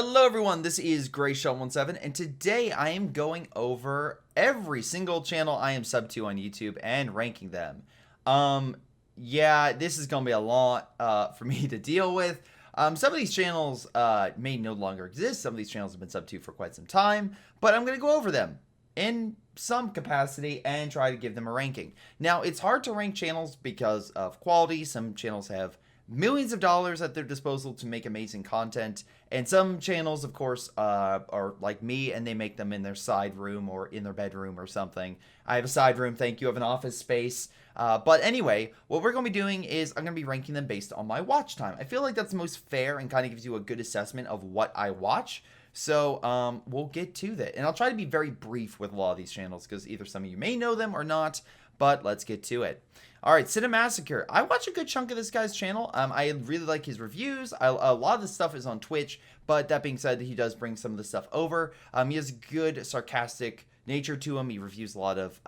Hello everyone, this is Greyshot17, and today I am going over every single channel I am subbed to on YouTube and ranking them. Yeah, this is gonna be a lot for me to deal with. Some of these channels may no longer exist. Some of these channels have been subbed to for quite some time, but I'm gonna go over them in some capacity and try to give them a ranking. Now, it's hard to rank channels because of quality. Some channels have millions of dollars at their disposal to make amazing content, and some channels, of course, are like me, and they make them in their side room or in their bedroom or something. I have a side room, thank you. I have an office space. But anyway, what we're going to be doing is I'm going to be ranking them based on my watch time. I feel like that's the most fair and kind of gives you a good assessment of what I watch. So we'll get to that, and I'll try to be very brief with a lot of these channels because either some of you may know them or not, but let's get to it. All right, Cinemassacre. I watch a good chunk of this guy's channel. I really like his reviews. A lot of the stuff is on Twitch, but that being said, he does bring some of the stuff over. He has good sarcastic nature to him. He reviews a lot of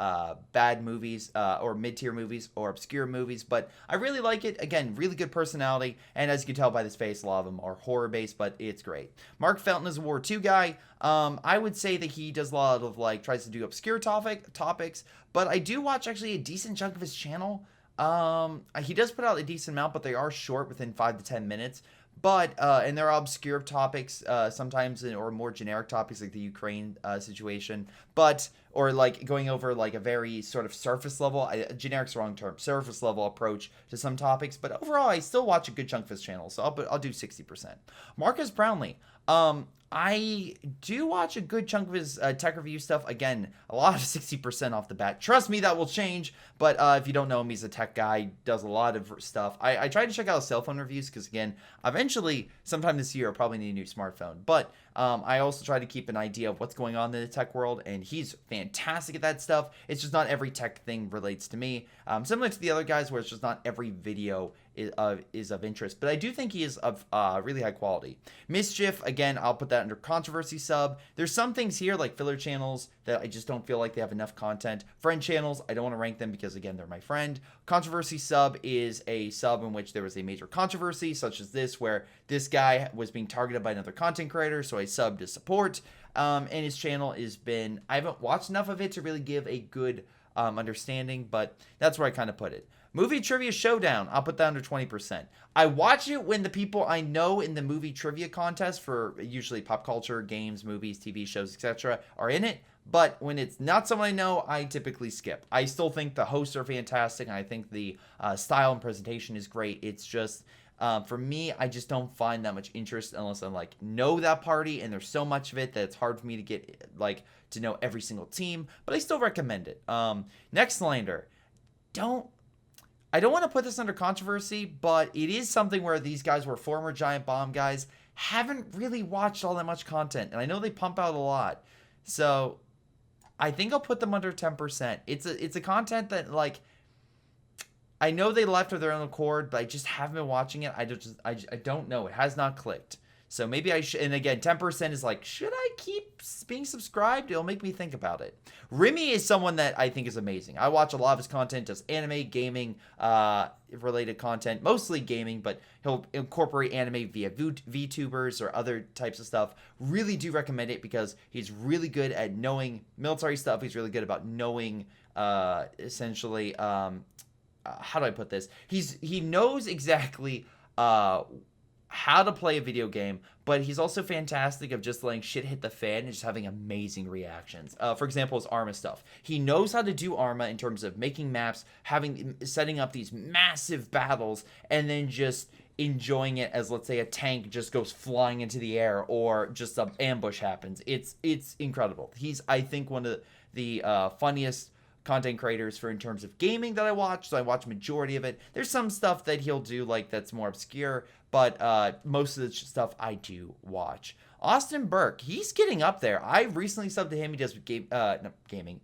bad movies or mid-tier movies or obscure movies, but I really like it. Again, really good personality, and as you can tell by this face, a lot of them are horror-based, but it's great. Mark Felton is a War II guy. I would say that he does a lot of, tries to do obscure topics, but I do watch actually a decent chunk of his channel. He does put out a decent amount, but they are short, within 5 to 10 minutes. But, and there are obscure topics, sometimes, or more generic topics like the Ukraine, situation, but, or going over a very sort of surface level, generic's the wrong term, surface level approach to some topics, but overall, I still watch a good chunk of his channel, so I'll do 60%. Marcus Brownlee, I do watch a good chunk of his tech review stuff. Again, a lot of 60% off the bat. Trust me, that will change. But if you don't know him, he's a tech guy, does a lot of stuff. I try to check out his cell phone reviews because, again, eventually, sometime this year, I'll probably need a new smartphone. But I also try to keep an idea of what's going on in the tech world, and he's fantastic at that stuff. It's just not every tech thing relates to me. Similar to the other guys where it's just not every video is of interest, but I do think he is of really high quality. Mischief, again, I'll put that under controversy sub. There's some things here like filler channels that I just don't feel like they have enough content. Friend channels, I don't want to rank them because, again, they're my friend. Controversy sub is a sub in which there was a major controversy, such as this, where this guy was being targeted by another content creator, so I subbed to support. And his channel has been, I haven't watched enough of it to really give a good understanding, but that's where I kind of put it. Movie Trivia Showdown, I'll put that under 20%. I watch it when the people I know in the movie trivia contest for usually pop culture, games, movies, TV shows, etc. are in it. But when it's not someone I know, I typically skip. I still think the hosts are fantastic, and I think the style and presentation is great. It's just, for me, I just don't find that much interest unless I know that party, and there's so much of it that it's hard for me to get to know every single team. But I still recommend it. Nextlander, I don't want to put this under controversy, but it is something where these guys were former Giant Bomb guys, haven't really watched all that much content, and I know they pump out a lot. So I think I'll put them under 10%. It's a content that I know they left of their own accord, but I just haven't been watching it. I don't know. It has not clicked. So maybe I should, and again, 10% is should I keep being subscribed? It'll make me think about it. Remy is someone that I think is amazing. I watch a lot of his content, does anime, gaming, related content, mostly gaming, but he'll incorporate anime via VTubers or other types of stuff. Really do recommend it because he's really good at knowing military stuff. He's really good about knowing, essentially, how do I put this? He knows exactly, how to play a video game, but he's also fantastic of just letting shit hit the fan and just having amazing reactions. For example, his Arma stuff. He knows how to do Arma in terms of making maps, setting up these massive battles, and then just enjoying it as, let's say, a tank just goes flying into the air or just an ambush happens. It's incredible. He's, I think, one of the funniest content creators in terms of gaming that I watch, so I watch majority of it. There's some stuff that he'll do that's more obscure, but most of the stuff I do watch. Austin Burke, he's getting up there. I recently subbed to him. He does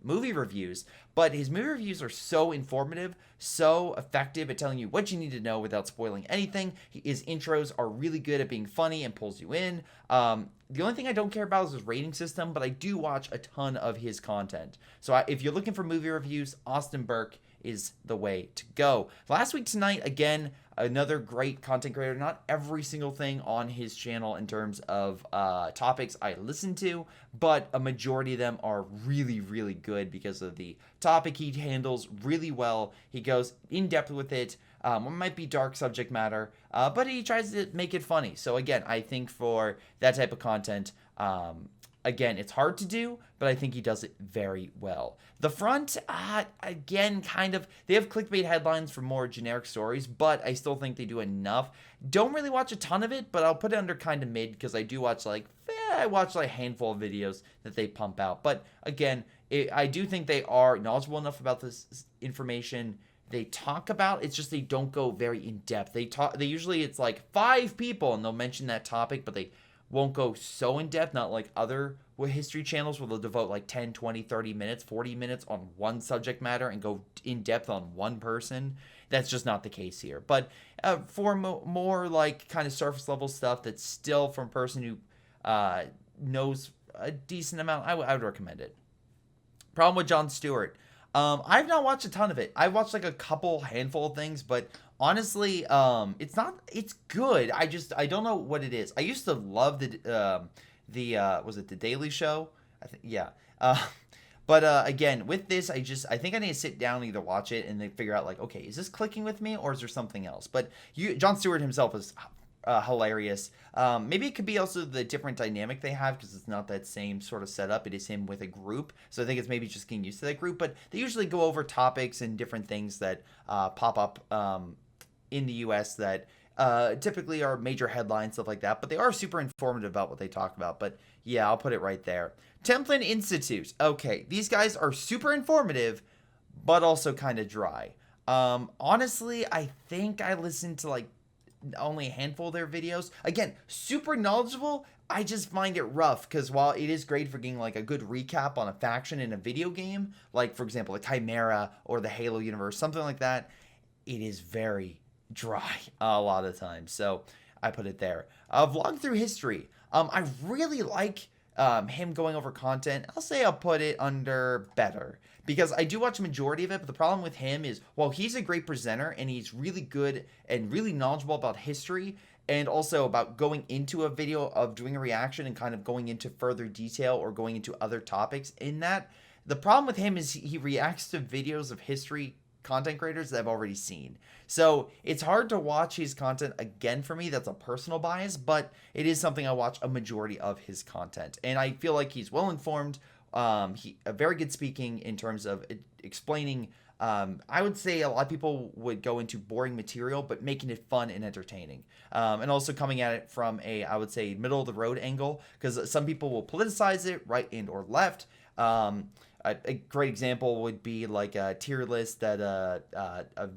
movie reviews, but his movie reviews are so informative, so effective at telling you what you need to know without spoiling anything. His intros are really good at being funny and pulls you in. The only thing I don't care about is his rating system, but I do watch a ton of his content. So if you're looking for movie reviews, Austin Burke is the way to go. Last week tonight, again, another great content creator. Not every single thing on his channel in terms of topics I listen to, but a majority of them are really, really good because of the topic he handles really well. He goes in depth with it. It might be dark subject matter, but he tries to make it funny. So again, I think for that type of content, again, it's hard to do, but I think he does it very well. The Front, again, kind of, they have clickbait headlines for more generic stories, but I still think they do enough. Don't really watch a ton of it, but I'll put it under kind of mid because I do watch I watch a handful of videos that they pump out. But again, I do think they are knowledgeable enough about this information. They talk about, it's just they don't go very in depth. They usually, it's like 5 people and they'll mention that topic, but they won't go so in depth, not like other history channels where they'll devote like 10, 20, 30 minutes, 40 minutes on one subject matter and go in depth on one person. That's just not the case here. But for more like kind of surface level stuff that's still from a person who knows a decent amount, I would recommend it. Problem with Jon Stewart. I've not watched a ton of it. I've watched like a handful of things, but honestly, it's good. I don't know what it is. I used to love was it The Daily Show? I think, yeah. But again, with this, I think I need to sit down and either watch it and then figure out like, okay, is this clicking with me or is there something else? But Jon Stewart himself is hilarious. Maybe it could be also the different dynamic they have because it's not that same sort of setup. It is him with a group, so I think it's maybe just getting used to that group. But they usually go over topics and different things that pop up in the U.S. that typically are major headlines, stuff like that. But they are super informative about what they talk about. But yeah, I'll put it right there. Templin Institute. Okay, these guys are super informative, but also kind of dry. Honestly, I think I listened to like only a handful of their videos. Again, super knowledgeable. I just find it rough because while it is great for getting like a good recap on a faction in a video game, like for example, the Chimera or the Halo universe, something like that, it is very dry a lot of times. So I put it there. Vlog through history. I really like him going over content. I'll say I'll put it under better because I do watch a majority of it, but the problem with him is, while he's a great presenter and he's really good and really knowledgeable about history and also about going into a video of doing a reaction and kind of going into further detail or going into other topics in that, the problem with him is he reacts to videos of history content creators that I've already seen. So it's hard to watch his content again for me. That's a personal bias, but it is something I watch a majority of his content. And I feel like he's well informed. He a very good speaking in terms of explaining. I would say a lot of people would go into boring material, but making it fun and entertaining. And also coming at it from I would say, middle of the road angle, because some people will politicize it right and or left. A great example would be like a tier list that a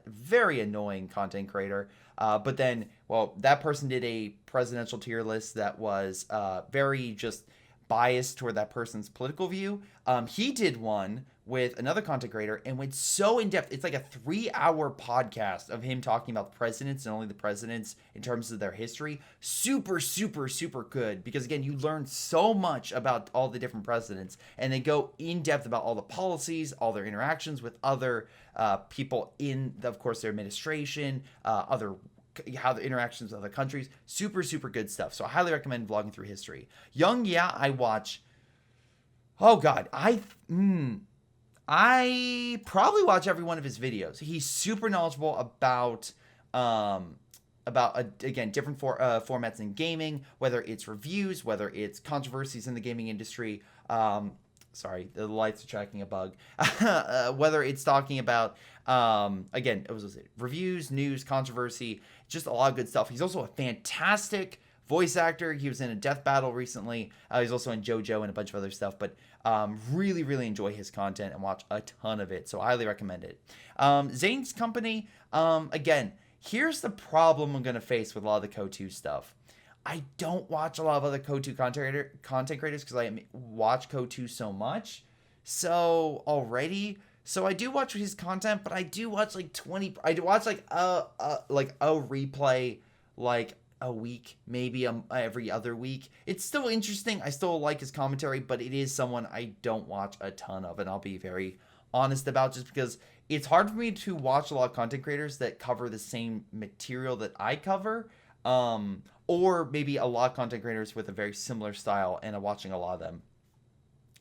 very annoying content creator, but then, well, that person did a presidential tier list that was very just biased toward that person's political view. He did one with another content creator and went so in depth. It's like a 3-hour podcast of him talking about the presidents and only the presidents in terms of their history. Super, super, super good because, again, you learn so much about all the different presidents and they go in depth about all the policies, all their interactions with other people in, of course, their administration, how the interactions with other countries. Super, super good stuff. So I highly recommend Vlogging Through History. Young, yeah, I watch. Oh, God. I probably watch every one of his videos. He's super knowledgeable about again, different formats in gaming, whether it's reviews, whether it's controversies in the gaming industry. Sorry, the lights are tracking a bug. Whether it's talking about, again, reviews, news, controversy, just a lot of good stuff. He's also a fantastic voice actor. He was in a Death Battle recently. He's also in JoJo and a bunch of other stuff, but really, really enjoy his content and watch a ton of it. So I highly recommend it. Zane's Company, again, here's the problem I'm going to face with a lot of the KOTU stuff. I don't watch a lot of other KOTU content creators because I watch KOTU so much. So I do watch his content, but I do watch like 20. I do watch like a replay like a week, maybe every other week. It's still interesting. I still like his commentary, but it is someone I don't watch a ton of, and I'll be very honest about, just because it's hard for me to watch a lot of content creators that cover the same material that I cover. Or maybe a lot of content creators with a very similar style, and I'm watching a lot of them.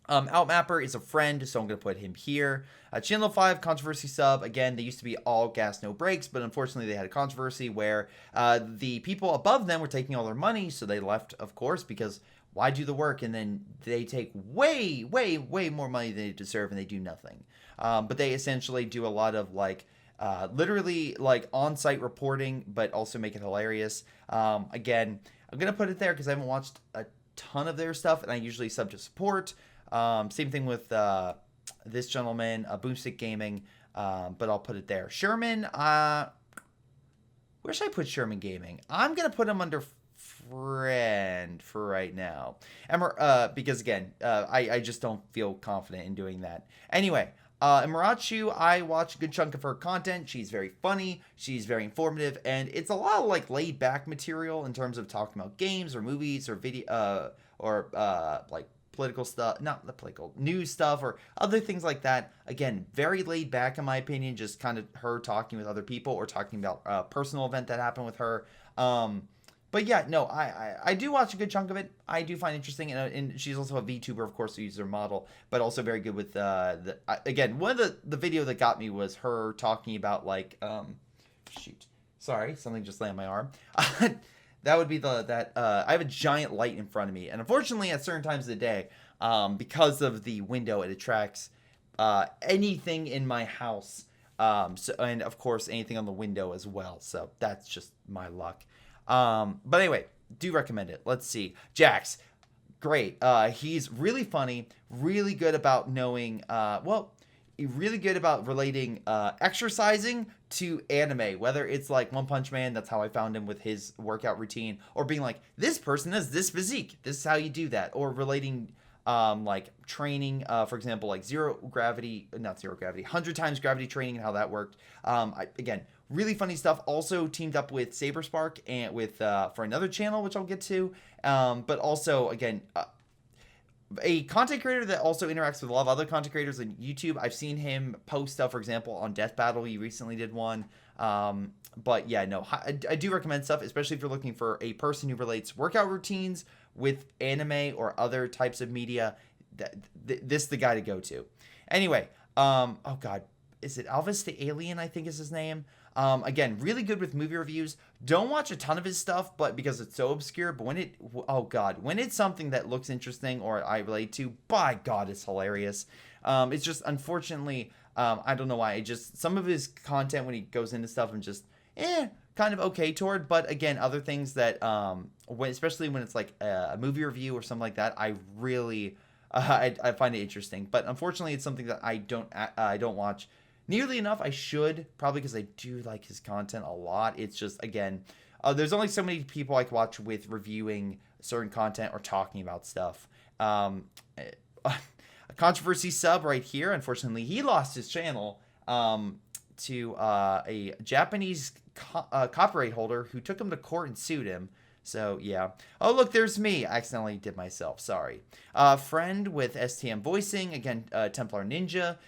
Outmapper is a friend, so I'm going to put him here. Channel 5, controversy sub. Again, they used to be all gas, no brakes, but unfortunately they had a controversy where the people above them were taking all their money, so they left, of course, because why do the work and then they take way, way, way more money than they deserve and they do nothing. But they essentially do a lot of like literally like on-site reporting, but also make it hilarious. Again, I'm going to put it there because I haven't watched a ton of their stuff, and I usually sub to support. Same thing with this gentleman, Boomstick Gaming, but I'll put it there. Sherman, where should I put Sherman Gaming? I'm going to put him under friend for right now. Because again, I just don't feel confident in doing that. Anyway, Murachu, I watch a good chunk of her content. She's very funny, she's very informative, and it's a lot of like laid back material in terms of talking about games or movies or video, or like political stuff, not the political news stuff or other things like that. Again, very laid back in my opinion, just kind of her talking with other people or talking about a personal event that happened with her. But yeah, no, I do watch a good chunk of it. I do find interesting, and she's also a VTuber, of course, who uses her model, but also very good with again, one of the video that got me was her talking about like shoot, sorry, something just landed on my arm. That would be I have a giant light in front of me, and unfortunately at certain times of the day, because of the window, it attracts anything in my house, and of course anything on the window as well, so that's just my luck. But anyway, do recommend it. Let's see. Jax, great. He's really funny, really good about knowing, really good about relating exercising to anime, whether it's like One Punch Man, that's how I found him with his workout routine, or being like, this person has this physique, this is how you do that, or relating like training, for example, like 100 times gravity training and how that worked. Again, really funny stuff. Also teamed up with Saberspark and with for another channel, which I'll get to. But also, again, a content creator that also interacts with a lot of other content creators on YouTube. I've seen him post stuff, for example, on Death Battle. He recently did one. But yeah, no, I do recommend stuff, especially if you're looking for a person who relates workout routines with anime or other types of media. This is the guy to go to. Anyway, oh god, is it Alvis the Alien, I think is his name. Again, really good with movie reviews. Don't watch a ton of his stuff, but because it's so obscure, but when it's something that looks interesting or I relate to, by God, it's hilarious. It's just, unfortunately, I don't know why, some of his content when he goes into stuff, I'm just, kind of okay toward, but again, other things that, especially when it's like a movie review or something like that, I really, I find it interesting, but unfortunately, it's something that I don't watch nearly enough. I should, probably because I do like his content a lot. It's just, again, there's only so many people I can watch with reviewing certain content or talking about stuff. A controversy sub right here. Unfortunately, he lost his channel to a Japanese copyright holder who took him to court and sued him. So, yeah. Oh, look, there's me. I accidentally did myself. Sorry. Friend with STM voicing. Again, Templar Ninja.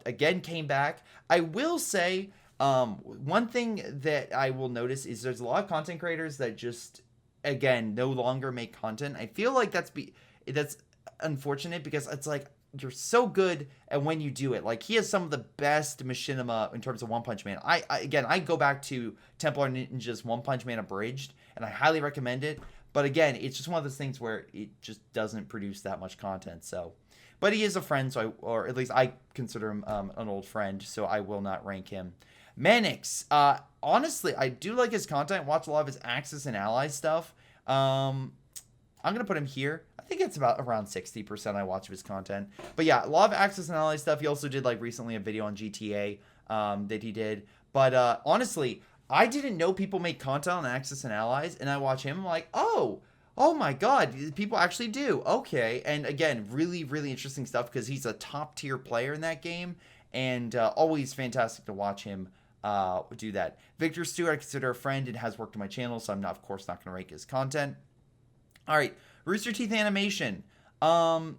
Again, came back. I will say, one thing that I will notice is there's a lot of content creators that just, again, no longer make content. I feel like that's unfortunate because it's like, you're so good at when you do it. Like, he has some of the best machinima in terms of One Punch Man. I go back to Templar Ninja's One Punch Man Abridged, and I highly recommend it. But again, it's just one of those things where it just doesn't produce that much content. So, but he is a friend, or at least I consider him an old friend, so I will not rank him. Manix, honestly, I do like his content. Watch a lot of his Axis and Allies stuff. I'm gonna put him here. I think it's about around 60% I watch of his content. But yeah, a lot of Axis and Allies stuff. He also did like recently a video on GTA that he did. But honestly, I didn't know people make content on Axis and Allies, and I watch him, I'm like, oh my god, people actually do. Okay. And again, really, really interesting stuff because he's a top tier player in that game, and always fantastic to watch him do that. Victor Stewart, I consider a friend and has worked on my channel, so I'm not, of course, not going to rank his content. All right, Rooster Teeth Animation. I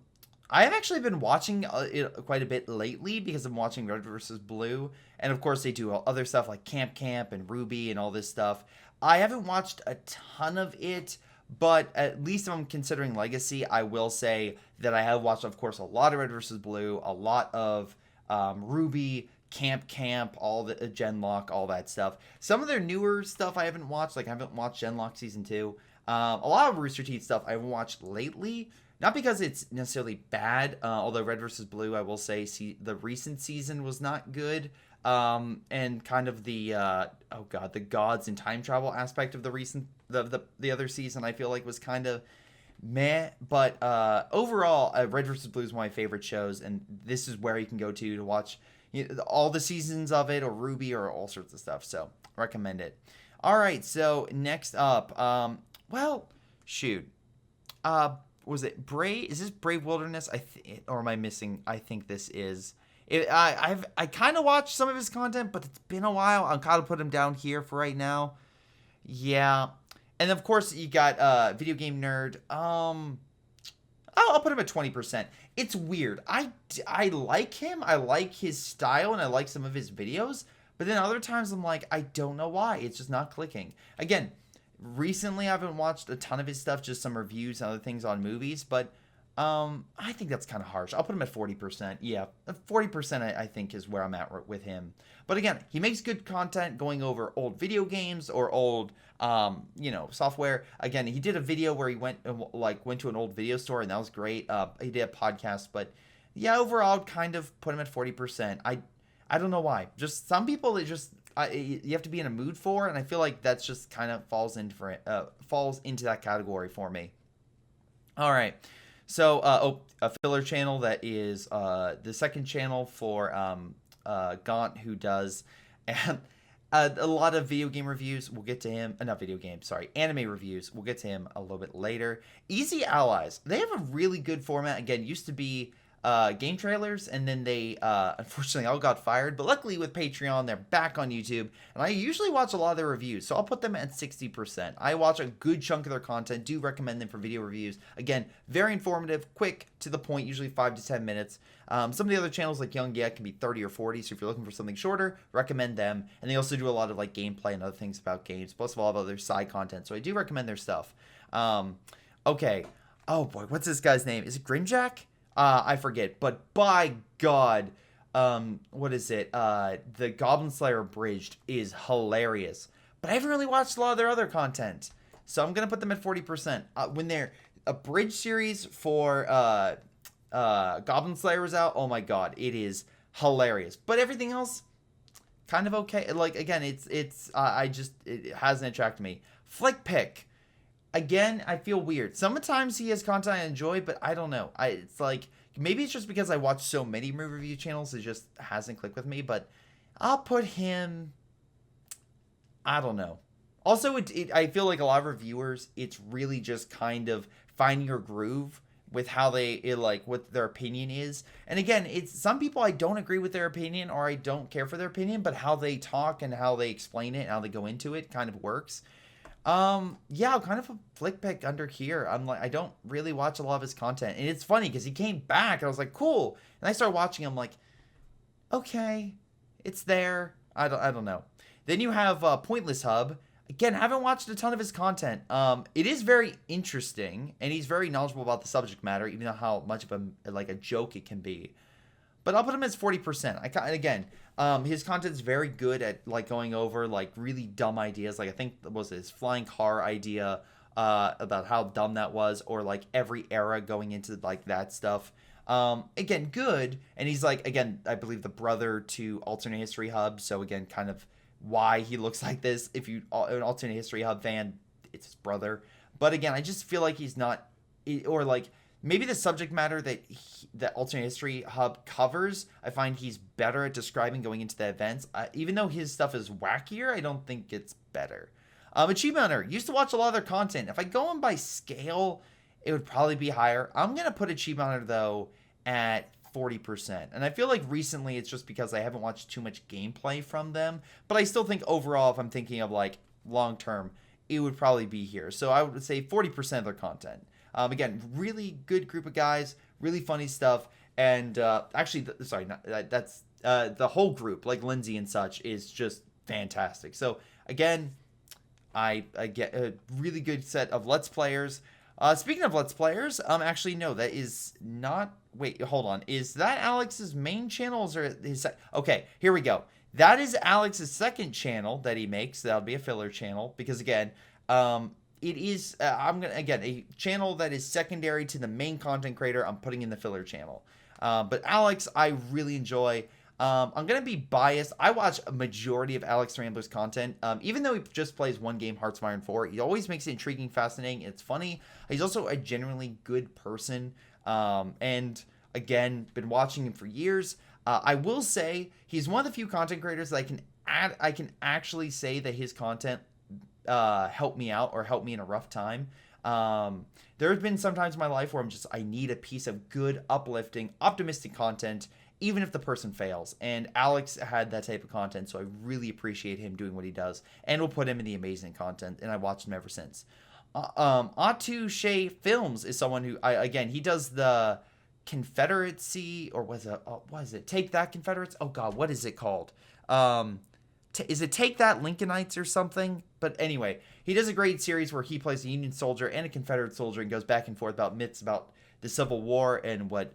I have actually been watching it quite a bit lately because I'm watching Red versus Blue, and of course they do other stuff like Camp and Ruby and all this stuff. I haven't watched a ton of it, but at least if I'm considering Legacy, I will say that I have watched, of course, a lot of Red versus Blue, a lot of Ruby, Camp, all the Genlock, all that stuff. Some of their newer stuff I haven't watched, like I haven't watched Genlock Season 2. A lot of Rooster Teeth stuff I haven't watched lately, not because it's necessarily bad, although Red versus Blue, I will say, the recent season was not good. And kind of the the gods and time travel aspect of the recent the other season I feel like was kind of meh, but overall Red vs. Blue is one of my favorite shows, and this is where you can go to watch all the seasons of it, or Ruby, or all sorts of stuff, so recommend it. All right, so next up, well, shoot, was it Brave? Is this Brave Wilderness? Or am I missing? I think this is. I kind of watched some of his content, but it's been a while. I'll kind of put him down here for right now. Yeah, and of course you got Video Game Nerd. I'll put him at 20%. It's weird. I like him. I like his style, and I like some of his videos. But then other times I'm like, I don't know why. It's just not clicking. Again, recently I haven't watched a ton of his stuff, just some reviews and other things on movies, but I think that's kind of harsh. I'll put him at 40%. Yeah, 40% I think is where I'm at with him. But again, he makes good content going over old video games or old, software. Again, he did a video where he went to an old video store, and that was great. He did a podcast, but yeah, overall, kind of put him at 40%. I don't know why. Just some people, you have to be in a mood for, and I feel like that's just kind of falls into that category for me. All right. So, a filler channel that is the second channel for Gaunt, who does a lot of video game reviews. We'll get to him. Not video games, sorry. Anime reviews. We'll get to him a little bit later. Easy Allies. They have a really good format. Again, used to be game trailers, and then they unfortunately all got fired, but luckily with Patreon they're back on YouTube, and I usually watch a lot of their reviews, so I'll put them at 60%. I watch a good chunk of their content, do recommend them for video reviews. Again, very informative, quick, to the point, usually 5 to 10 minutes. Some of the other channels like Young Get can be 30 or 40, so if you're looking for something shorter, recommend them. And they also do a lot of like gameplay and other things about games, plus of all of other side content, so I do recommend their stuff. Okay, oh boy, what's this guy's name? Is it Grimjack? I forget, but by God, what is it? The Goblin Slayer Abridged is hilarious, but I haven't really watched a lot of their other content, so I'm gonna put them at 40%. When their Abridged series for Goblin Slayer was out, oh my God, it is hilarious. But everything else, kind of okay. Like again, it hasn't attracted me. Flick Pick. Again, I feel weird. Sometimes he has content I enjoy, but I don't know. It's like, maybe it's just because I watch so many movie review channels, it just hasn't clicked with me, but I'll put him, I don't know. Also, I feel like a lot of reviewers, it's really just kind of finding your groove with how what their opinion is. And again, it's some people I don't agree with their opinion, or I don't care for their opinion, but how they talk and how they explain it and how they go into it kind of works. Yeah, kind of a flick pick under here. I'm like, I don't really watch a lot of his content, and it's funny because he came back and I was like, cool, and I started watching him, like, okay, it's there. I don't know. Then you have Pointless Hub. Again, I haven't watched a ton of his content. It is very interesting, and he's very knowledgeable about the subject matter, even though how much of a joke it can be. But I'll put him as 40%. Again, his content's very good at like going over like really dumb ideas. Like I think that was his flying car idea about how dumb that was, or like every era going into like that stuff. Again, good. And he's like, again, I believe the brother to Alternate History Hub. So again, kind of why he looks like this. If you an Alternate History Hub fan, it's his brother. But again, I just feel like he's not, or like, maybe the subject matter that Alternate History Hub covers, I find he's better at describing going into the events. Even though his stuff is wackier, I don't think it's better. Achievement Hunter, used to watch a lot of their content. If I go on by scale, it would probably be higher. I'm going to put Achievement Hunter, though, at 40%. And I feel like recently it's just because I haven't watched too much gameplay from them. But I still think overall, if I'm thinking of like long term, it would probably be here. So I would say 40% of their content. Again, really good group of guys, really funny stuff. And actually, sorry, that's the whole group, like Lindsay and such, is just fantastic. So again, I get a really good set of Let's Players. Speaking of Let's Players, actually no, that is not. Wait, hold on. Is that Alex's main channel or his? Okay, here we go. That is Alex's second channel that he makes. That'll be a filler channel because again, it is. I'm gonna again a channel that is secondary to the main content creator. I'm putting in the filler channel. But Alex, I really enjoy. I'm going to be biased. I watch a majority of Alex Rambler's content. Even though he just plays one game, Hearts of Iron 4, he always makes it intriguing, fascinating. It's funny. He's also a genuinely good person. And again, been watching him for years. I will say he's one of the few content creators that I can actually say that his content helped me out or helped me in a rough time. There have been some times in my life where I need a piece of good, uplifting, optimistic content, even if the person fails. And Alex had that type of content, so I really appreciate him doing what he does, and will put him in the amazing content, and I've watched him ever since. Atu Shea Films is someone who, he does the Confederacy, or what is it? Take That Confederates? Oh God, what is it called? Is it Take That Lincolnites or something? But anyway, he does a great series where he plays a Union soldier and a Confederate soldier and goes back and forth about myths about the Civil War and what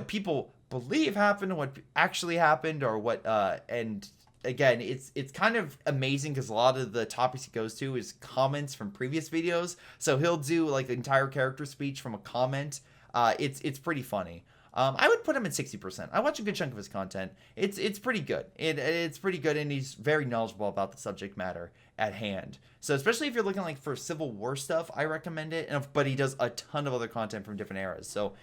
people believe happened and what actually happened, or what and again, it's kind of amazing because a lot of the topics he goes to is comments from previous videos, so he'll do like an entire character speech from a comment. It's pretty funny. I would put him at 60%. I watch a good chunk of his content. It's pretty good. It's pretty good, and he's very knowledgeable about the subject matter at hand. So especially if you're looking like for Civil War stuff, I recommend it. But he does a ton of other content from different eras, so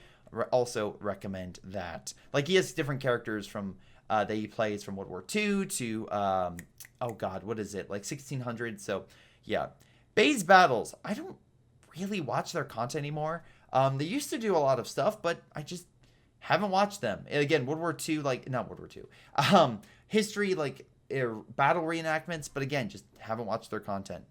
also recommend that. Like he has different characters from that he plays from World War II to oh God, what is it, like 1600? So yeah, Bay's Battles. I don't really watch their content anymore. They used to do a lot of stuff, but I just haven't watched them. And again, World War II, like not World War II, history, like battle reenactments, but again, just haven't watched their content.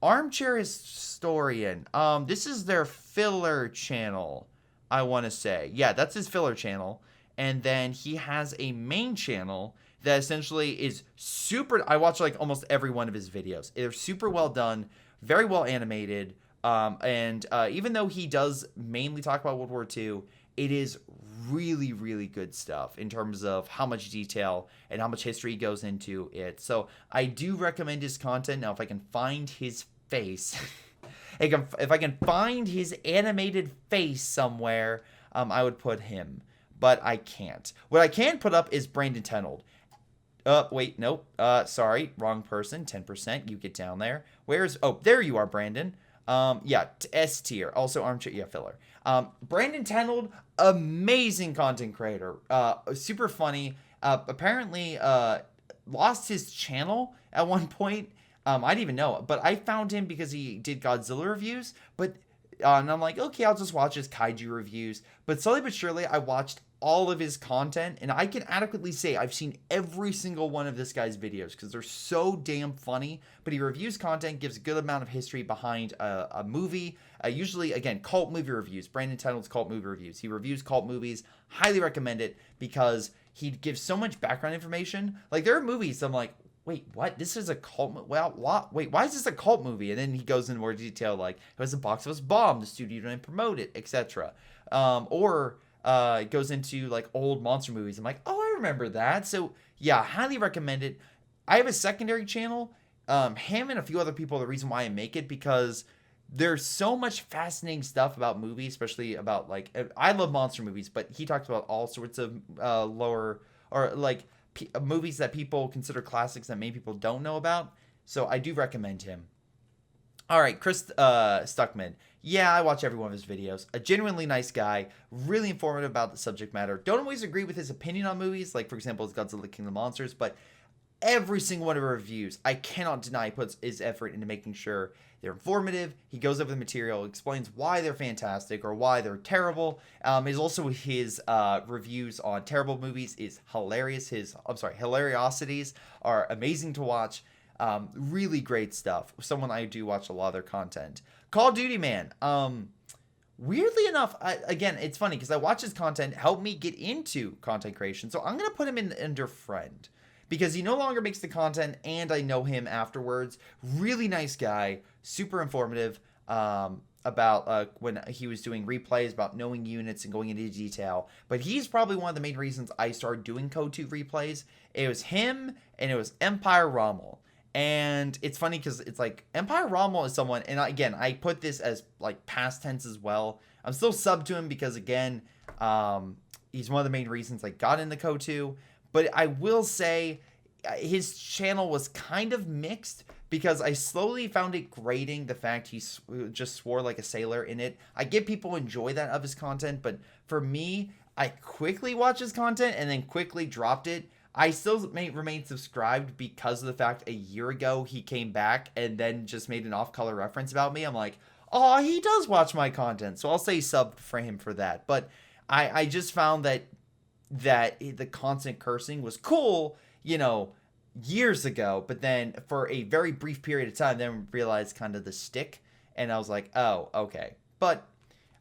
Armchair Historian. This is their filler channel, I want to say. Yeah, that's his filler channel. And then he has a main channel that essentially is super. I watch like almost every one of his videos. They're super well done, very well animated. And even though he does mainly talk about World War II, it is really, really good stuff in terms of how much detail and how much history goes into it. So I do recommend his content. Now, if I can find his face, if I can find his animated face somewhere, I would put him. But I can't. What I can put up is Brandon Tenold. Wait, nope. Sorry, wrong person. 10%. You get down there. Oh, there you are, Brandon. Yeah, S tier. Also Armchair, yeah, filler. Brandon Tenold, amazing content creator. Super funny. Apparently, lost his channel at one point. I didn't even know, but I found him because he did Godzilla reviews. But and I'm like, okay, I'll just watch his Kaiju reviews. But slowly but surely, I watched all of his content, and I can adequately say I've seen every single one of this guy's videos because they're so damn funny. But he reviews content, gives a good amount of history behind a movie. Usually, again, cult movie reviews. Brandon Tenold's cult movie reviews. He reviews cult movies. Highly recommend it because he gives so much background information. Like, there are movies I'm like, wait, what? This is a cult movie? Well, what? Wait, why is this a cult movie? And then he goes into more detail, like, it was a box office bomb, the studio didn't promote it, etc. It goes into, like, old monster movies. I'm like, oh, I remember that. So, yeah, highly recommend it. I have a secondary channel. Him and a few other people are the reason why I make it, because there's so much fascinating stuff about movies, especially about, like, I love monster movies, but he talks about all sorts of lower, or, like, movies that people consider classics that many people don't know about. So I do recommend him. All right, Chris Stuckman. Yeah, I watch every one of his videos. A genuinely nice guy, really informative about the subject matter. Don't always agree with his opinion on movies, like, for example, his Godzilla King of the Monsters, but every single one of her reviews, I cannot deny he puts his effort into making sure they're informative. He goes over the material, explains why they're fantastic or why they're terrible. His reviews on terrible movies is hilarious. His hilariosities are amazing to watch. Really great stuff. Someone I do watch a lot of their content. Call of Duty Man. weirdly enough, again, it's funny because I watch his content help me get into content creation. So I'm going to put him in under friend because he no longer makes the content and I know him afterwards. Really nice guy, super informative about when he was doing replays, about knowing units and going into detail. But he's probably one of the main reasons I started doing Code 2 replays. It was him and it was Empire Rommel. And it's funny because it's like Empire Rommel is someone, and again, I put this as like past tense as well. I'm still sub to him because again, he's one of the main reasons I got into Code 2. But I will say his channel was kind of mixed because I slowly found it grating the fact he just swore like a sailor in it. I get people enjoy that of his content, but for me, I quickly watched his content and then quickly dropped it. I still remain subscribed because of the fact a year ago he came back and then just made an off-color reference about me. I'm like, oh, he does watch my content, so I'll say sub for him for that. But I just found that the constant cursing was cool, you know, years ago, but then for a very brief period of time, then realized kind of the stick, and I was like, oh, okay. But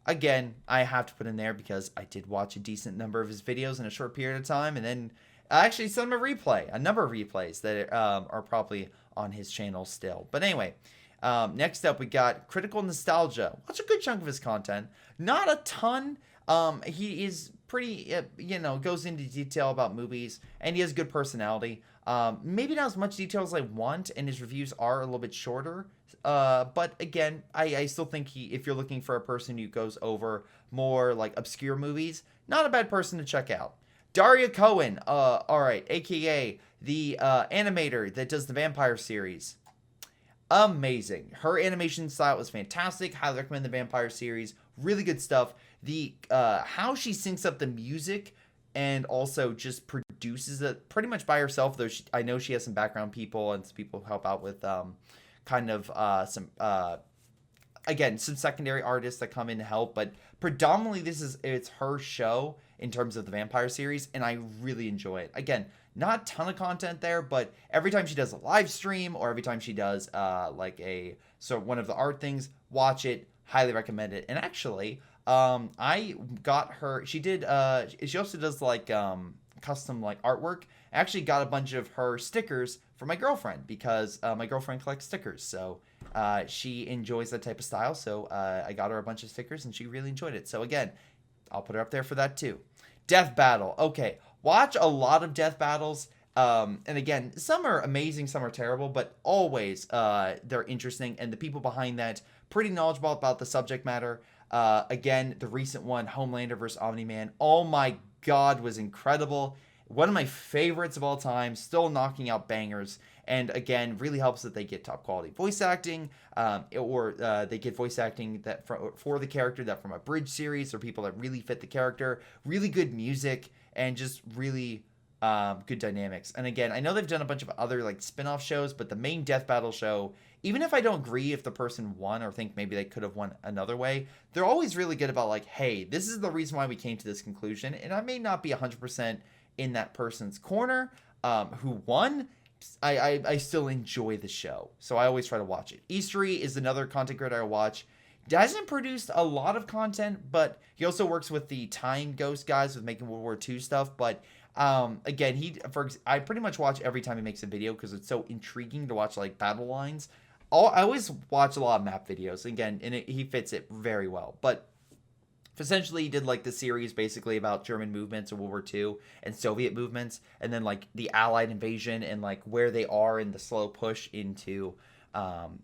again, I have to put in there because I did watch a decent number of his videos in a short period of time, and then actually some a number of replays that are probably on his channel still. But anyway, next up we got Critical Nostalgia. Watch a good chunk of his content. Not a ton. He is pretty, goes into detail about movies, and he has good personality. Maybe not as much detail as I want, and his reviews are a little bit shorter. But again, I still think if you're looking for a person who goes over more like obscure movies, not a bad person to check out. Daria Cohen, alright, aka the animator that does the Vampire series. Amazing. Her animation style was fantastic. Highly recommend the Vampire series. Really good stuff. The how she syncs up the music and also just produces it pretty much by herself, though I know she has some background people and some people who help out with some secondary artists that come in to help, but predominantly it's her show in terms of the Vampire series, and I really enjoy it. Again, not a ton of content there, but every time she does a live stream or every time she does one of the art things, watch it. Highly recommend it. And actually, I got her. She also does like custom like artwork. I actually got a bunch of her stickers for my girlfriend because my girlfriend collects stickers. So she enjoys that type of style. So I got her a bunch of stickers and she really enjoyed it. So again, I'll put her up there for that too. Death Battle. Okay, watch a lot of death battles. And again, some are amazing, some are terrible, but always they're interesting. And the people behind that, pretty knowledgeable about the subject matter. Again, the recent one, Homelander versus Omni-Man. Oh my God, was incredible. One of my favorites of all time, still knocking out bangers. And again, really helps that they get top quality voice acting, or they get voice acting that for the character that from a bridge series or people that really fit the character. Really good music and just really good dynamics. And again, I know they've done a bunch of other like spin-off shows, but the main Death Battle show, even if I don't agree if the person won or think maybe they could have won another way, they're always really good about like, hey, this is the reason why we came to this conclusion. And I may not be 100% in that person's corner who won. I still enjoy the show, so I always try to watch it. Eastery is another content creator I watch. He hasn't produced a lot of content, but he also works with the Time Ghost guys with making World War II stuff. But again, I pretty much watch every time he makes a video because it's so intriguing to watch like battle lines. I always watch a lot of map videos again, and he fits it very well. But essentially, he did like the series basically about German movements in World War II and Soviet movements, and then like the Allied invasion and like where they are in the slow push into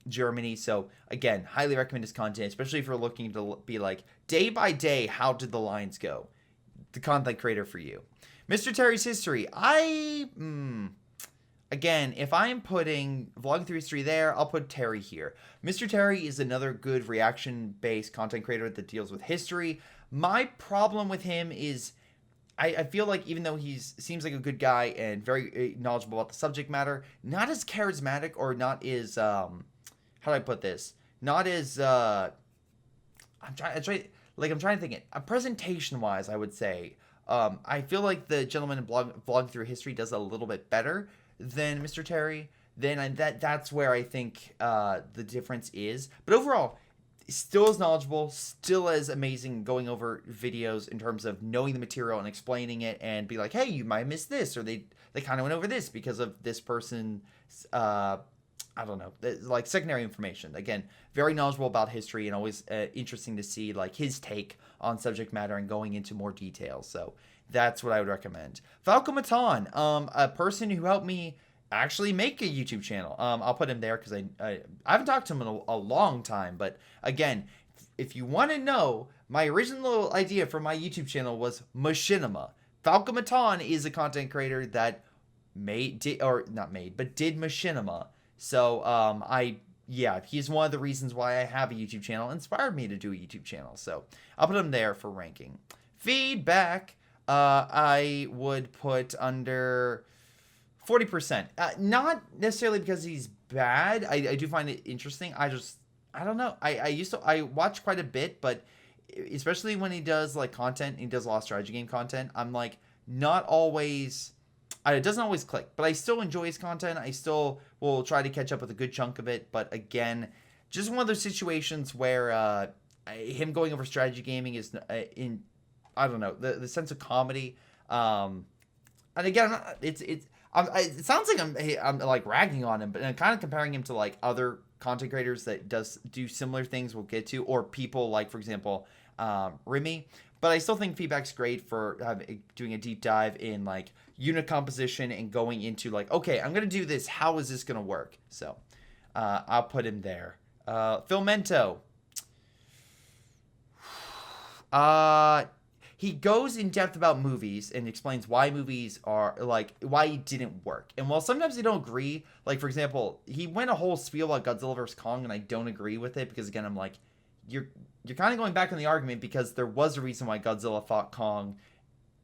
Germany. So again, highly recommend his content, especially if you're looking to be like day by day, how did the lines go? The content creator for you. Mr. Terry's History. Again, if I'm putting Vlog 3 history there, I'll put Terry here. Mr. Terry is another good reaction-based content creator that deals with history. My problem with him is I feel like even though he seems like a good guy and very knowledgeable about the subject matter, not as charismatic or not as how do I put this? Not as I'm trying to think it. Presentation-wise, I would say I feel like the gentleman in Vlog Through History does a little bit better than Mr. Terry. Then that's where I think the difference is. But overall, still as knowledgeable, still as amazing going over videos in terms of knowing the material and explaining it, and be like, hey, you might miss this, or they kind of went over this because of this person. I don't know, like secondary information. Again, very knowledgeable about history, and always interesting to see like his take on subject matter and going into more details. So that's what I would recommend. Falco Matan, a person who helped me actually make a YouTube channel. I'll put him there because I haven't talked to him in a long time. But again, if you want to know, my original idea for my YouTube channel was Machinima. Falco Matan is a content creator that did Machinima. So he's one of the reasons why I have a YouTube channel, inspired me to do a YouTube channel. So I'll put him there for ranking. Feedback, I would put under 40%. Not necessarily because he's bad. I do find it interesting. I don't know. I watch quite a bit, but especially when he does like content, he does a lot of strategy game content, I'm like not always... It doesn't always click, but I still enjoy his content. I still will try to catch up with a good chunk of it. But again, just one of those situations where him going over strategy gaming is I don't know, the sense of comedy. And again, it sounds like I'm like ragging on him, but I'm kind of comparing him to like other content creators that do similar things we'll get to, or people like, for example, Remy. But I still think Feedback's great for doing a deep dive in like unit composition and going into like, okay, I'm going to do this. How is this going to work? So I'll put him there. Phil Mento. He goes in depth about movies and explains why movies are like, why he didn't work. And while sometimes I don't agree, like for example, he went a whole spiel about Godzilla vs. Kong, and I don't agree with it because again, I'm like, you're kind of going back on the argument because there was a reason why Godzilla fought Kong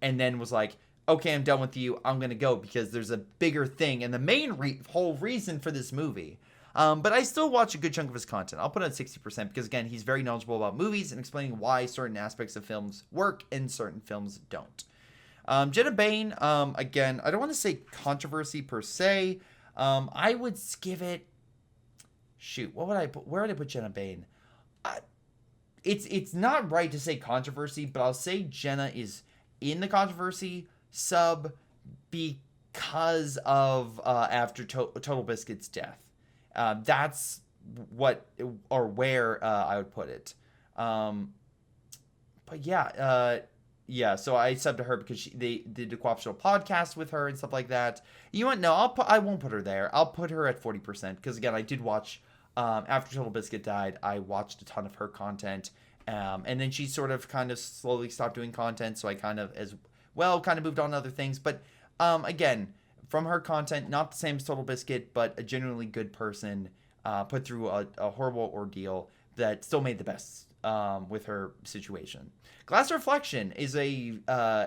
and then was like, okay, I'm done with you. I'm going to go because there's a bigger thing and the main whole reason for this movie. But I still watch a good chunk of his content. I'll put it at 60% because, again, he's very knowledgeable about movies and explaining why certain aspects of films work and certain films don't. Jenna Bane, again, I don't want to say controversy per se. I would give it... Shoot, what would I put? Where would I put Jenna Bane? It's not right to say controversy, but I'll say Jenna is in the controversy sub because of after Total Biscuit's death. That's what or where I would put it. But yeah, so I subbed to her because they did a cooperative podcast with her and stuff like that. You want no? I won't put her there. I'll put her at 40% because again, I did watch. After Total Biscuit died, I watched a ton of her content, and then she sort of kind of slowly stopped doing content, so I kind of moved on to other things. But again, from her content, not the same as Total Biscuit, but a genuinely good person, put through a horrible ordeal that still made the best with her situation. Glass Reflection is a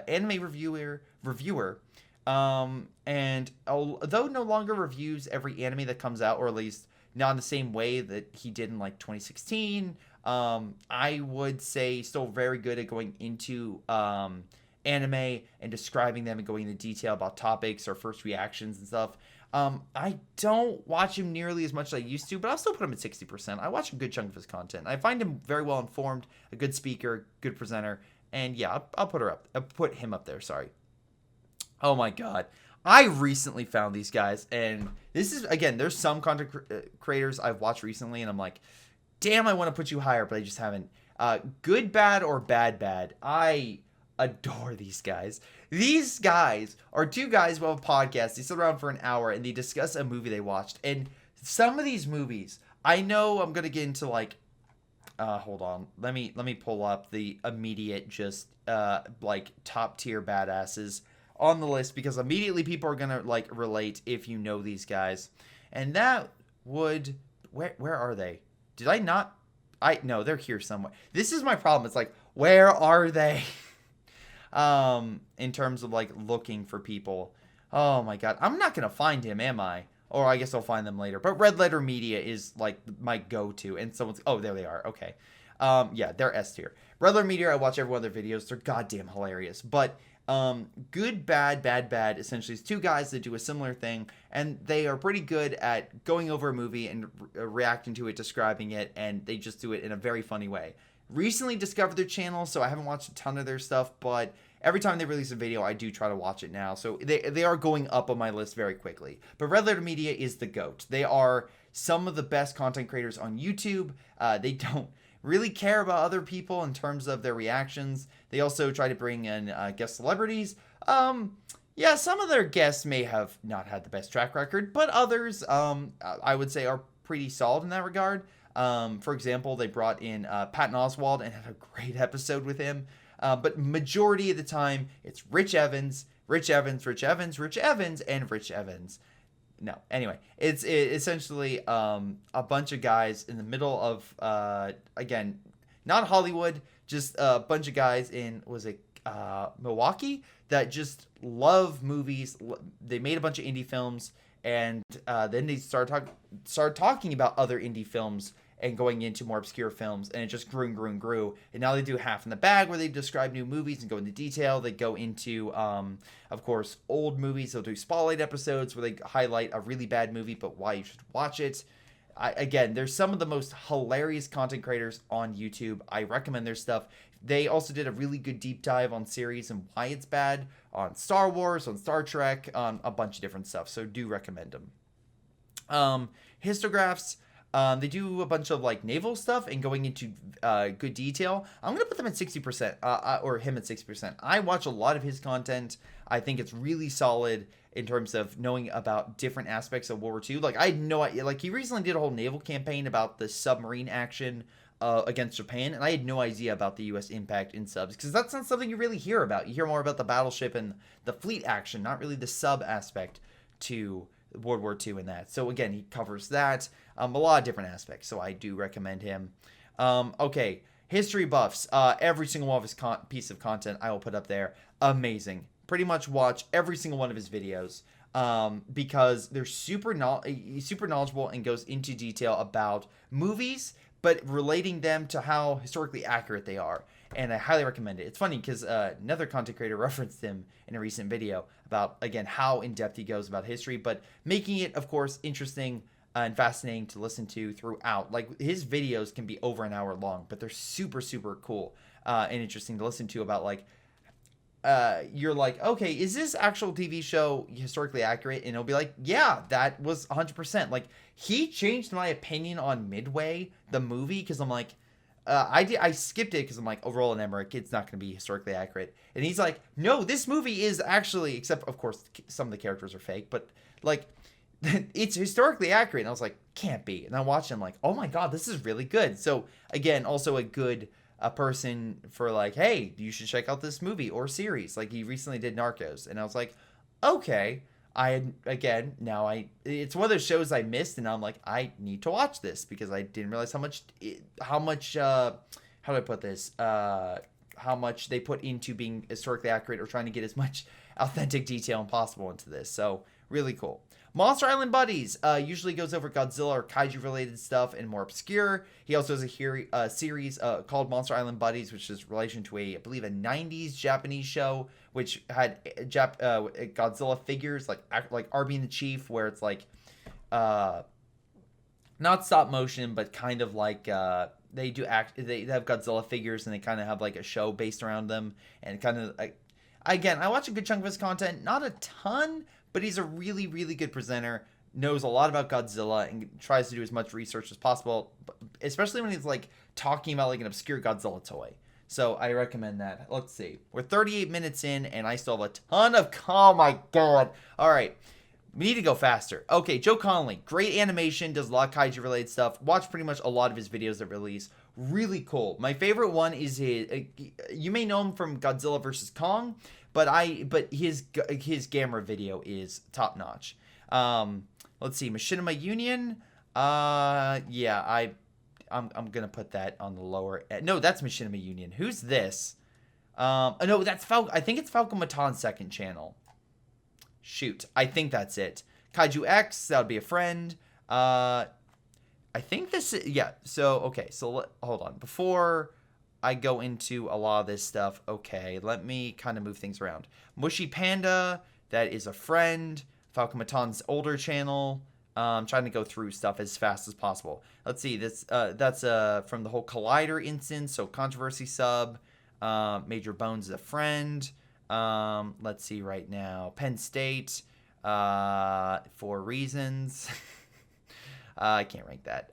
anime reviewer, and although no longer reviews every anime that comes out, or at least not in the same way that he did in like 2016. I would say still very good at going into anime and describing them and going into detail about topics or first reactions and stuff. I don't watch him nearly as much as I used to, but I'll still put him at 60%. I watch a good chunk of his content. I find him very well informed, a good speaker, good presenter, and yeah, I'll put him up there, sorry. Oh my god. I recently found these guys, and this is, again, there's some content creators I've watched recently, and I'm like, damn, I want to put you higher, but I just haven't. Good Bad or Bad Bad. I adore these guys. These guys are two guys who have a podcast. They sit around for an hour, and they discuss a movie they watched. And some of these movies, I know I'm going to get into, like, hold on. Let me pull up the immediate just, like, top-tier badasses on the list, because immediately people are gonna like relate if you know these guys. And that would, where are they? Did I not? No, they're here somewhere. This is my problem. It's like, where are they? In terms of like looking for people. Oh my god, I'm not gonna find him, am I? Or I guess I'll find them later. But Red Letter Media is like my go-to, and someone's, oh, there they are. Okay. Yeah, they're S tier. Red Letter Media, I watch every one of their videos. They're goddamn hilarious. But Good, bad, bad, bad. Essentially, it's two guys that do a similar thing, and they are pretty good at going over a movie and reacting to it, describing it, and they just do it in a very funny way. Recently discovered their channel, so I haven't watched a ton of their stuff, but every time they release a video, I do try to watch it now. So they are going up on my list very quickly. But Red Letter Media is the GOAT. They are some of the best content creators on YouTube. They don't really care about other people in terms of their reactions. They also try to bring in guest celebrities. Yeah, some of their guests may have not had the best track record, but others, I would say, are pretty solid in that regard. For example, they brought in Patton Oswalt and had a great episode with him. But majority of the time, it's Rich Evans, and Rich Evans. No, anyway, it's essentially a bunch of guys in the middle of, again, not Hollywood, just a bunch of guys in, Milwaukee that just love movies. They made a bunch of indie films, and then they started talking about other indie films and going into more obscure films, and it just grew and grew and grew. And now they do Half in the Bag, where they describe new movies and go into detail. They go into, of course, old movies. They'll do spotlight episodes where they highlight a really bad movie, but why you should watch it. Again, they're some of the most hilarious content creators on YouTube. I recommend their stuff. They also did a really good deep dive on series and why it's bad, on Star Wars, on Star Trek, on a bunch of different stuff. So do recommend them. Histographs. They do a bunch of like naval stuff and going into good detail. I'm going to put them at 60%, or him at 60%. I watch a lot of his content. I think it's really solid in terms of knowing about different aspects of World War II. Like, I had no idea. Like, he recently did a whole naval campaign about the submarine action against Japan, and I had no idea about the U.S. impact in subs, because that's not something you really hear about. You hear more about the battleship and the fleet action, not really the sub aspect to World War II in that. So again, he covers that, a lot of different aspects, so I do recommend him. Okay, history buffs, every single one of his piece of content I will put up there. Amazing. Pretty much watch every single one of his videos, because they're super knowledgeable and goes into detail about movies, but relating them to how historically accurate they are. And I highly recommend it. It's funny because another content creator referenced him in a recent video about, again, how in-depth he goes about history, but making it, of course, interesting and fascinating to listen to throughout. Like, his videos can be over an hour long, but they're super, super cool and interesting to listen to about, like, you're like, okay, is this actual TV show historically accurate? And it'll be like, yeah, that was 100%. Like, he changed my opinion on Midway, the movie, because I'm like, I skipped it because I'm like, overall in Emmerich, it's not going to be historically accurate. And he's like, no, this movie is actually, except, of course, some of the characters are fake, but, like, it's historically accurate. And I was like, can't be. And I watched it, I'm like, oh my God, this is really good. So, again, also a good person for like, hey, you should check out this movie or series. Like, he recently did Narcos, and I was like, okay, it's one of those shows I missed, and I'm like, I need to watch this because I didn't realize how much how do I put this, how much they put into being historically accurate or trying to get as much authentic detail as possible into this. So really cool. Monster Island Buddies usually goes over Godzilla or Kaiju related stuff and more obscure. He also has a series called Monster Island Buddies, which is in relation to I believe a 90s Japanese show, which had Godzilla figures like Arby and the Chief, where it's like not stop motion, but kind of like they have Godzilla figures and they kind of have like a show based around them, and kind of like, again, I watch a good chunk of his content, not a ton, but he's a really, really good presenter, knows a lot about Godzilla, and tries to do as much research as possible, especially when he's, like, talking about, like, an obscure Godzilla toy. So I recommend that. Let's see. We're 38 minutes in, and I still have a ton of... Oh, my God. All right. We need to go faster. Okay, Joe Connolly. Great animation. Does a lot of Kaiju-related stuff. Watch pretty much a lot of his videos that release. Really cool. My favorite one is his... you may know him from Godzilla vs. Kong, but his Gamera video is top notch. Let's see, Machinima Union. Yeah, I'm gonna put that on the lower. No, that's Machinima Union. Who's this? No, that's I think it's Falcon Matan's second channel. Shoot, I think that's it. Kaiju X, that would be a friend. I think this is, yeah. So okay, so hold on. Before I go into a lot of this stuff. Okay, let me kind of move things around. Mushy Panda, that is a friend. Falcon Maton's older channel. Trying to go through stuff as fast as possible. Let's see. That's from the whole Collider instance. So Controversy sub. Major Bones is a friend. Let's see right now. Penn State. For reasons. I can't rank that.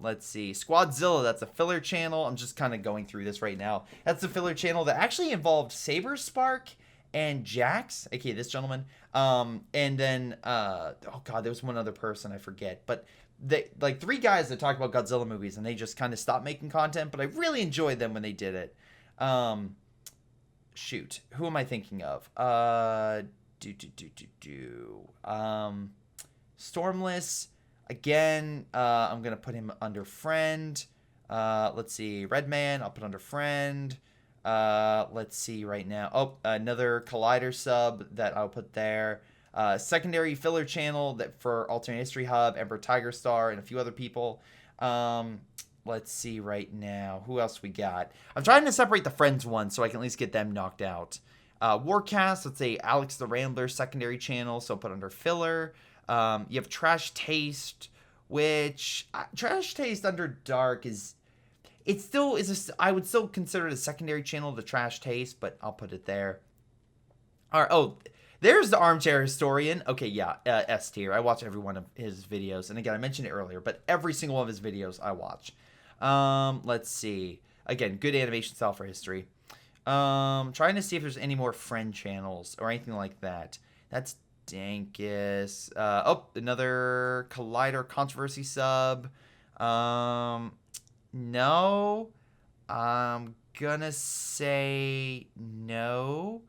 Let's see. Squadzilla, that's a filler channel. I'm just kind of going through this right now. That's a filler channel that actually involved Saber Spark and Jax, aka this gentleman. And then oh god, there was one other person I forget, but they like 3 guys that talk about Godzilla movies, and they just kind of stopped making content. But I really enjoyed them when they did it. Shoot, who am I thinking of? Stormless. Again, I'm gonna put him under friend. Let's see, Redman, I'll put under friend. Let's see right now. Oh, another Collider sub that I'll put there. Secondary filler channel that for Alternate History Hub, Emperor Tiger Star, and a few other people. Let's see right now. Who else we got? I'm trying to separate the friends one so I can at least get them knocked out. Warcast, let's say Alex the Rambler secondary channel, so I'll put under filler. You have Trash Taste, which Trash Taste under Dark is, it still is I would still consider it a secondary channel to Trash Taste, but I'll put it there. All right. Oh, there's the Armchair Historian. Okay, yeah, S tier. I watch every one of his videos, and again, I mentioned it earlier, but every single one of his videos I watch. Let's see. Again, good animation style for history. Trying to see if there's any more friend channels or anything like that. That's Dankus. Oh, another Collider Controversy sub. No. I'm gonna say no.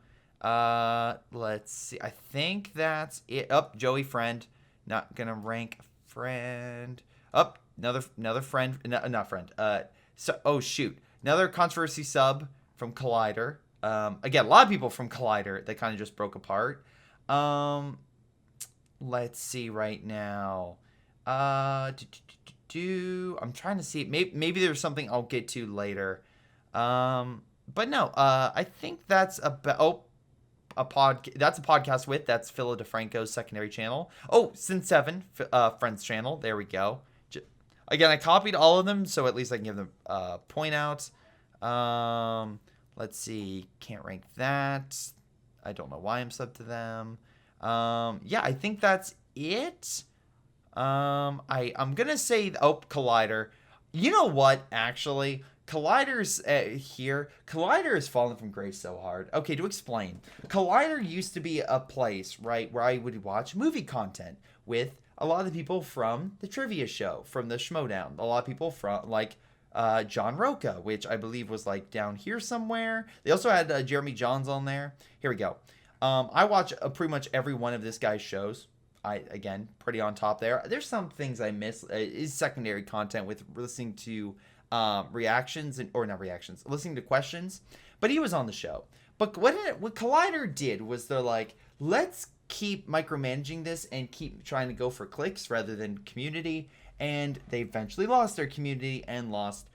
Let's see. I think that's it. Oh, Joey Friend. Not gonna rank friend. Oh, another friend. No, not friend. So, oh shoot. Another Controversy sub from Collider. Again, a lot of people from Collider that kind of just broke apart. Let's see right now. I'm trying to see. Maybe there's something I'll get to later. But no. I think that's about. That's a podcast with. That's Philo DeFranco's secondary channel. Oh, Sin7, friends channel. There we go. Again, I copied all of them, so at least I can give them point out. Let's see. Can't rank that. I don't know why I'm subbed to them. Yeah, I think that's it. I'm gonna say, oh, Collider. You know what? Actually, Collider's here. Collider has fallen from grace so hard. Okay, to explain, Collider used to be a place, right, where I would watch movie content with a lot of the people from the trivia show, from the Schmodown. A lot of people from, like, John Roca, which I believe was, like, down here somewhere. They also had Jeremy Johns on there. Here we go. I watch pretty much every one of this guy's shows. Again, pretty on top there. There's some things I miss. Is secondary content with listening to reactions, or not reactions, listening to questions. But he was on the show. But what Collider did was they're like, let's keep micromanaging this and keep trying to go for clicks rather than community. And they eventually lost their community and lost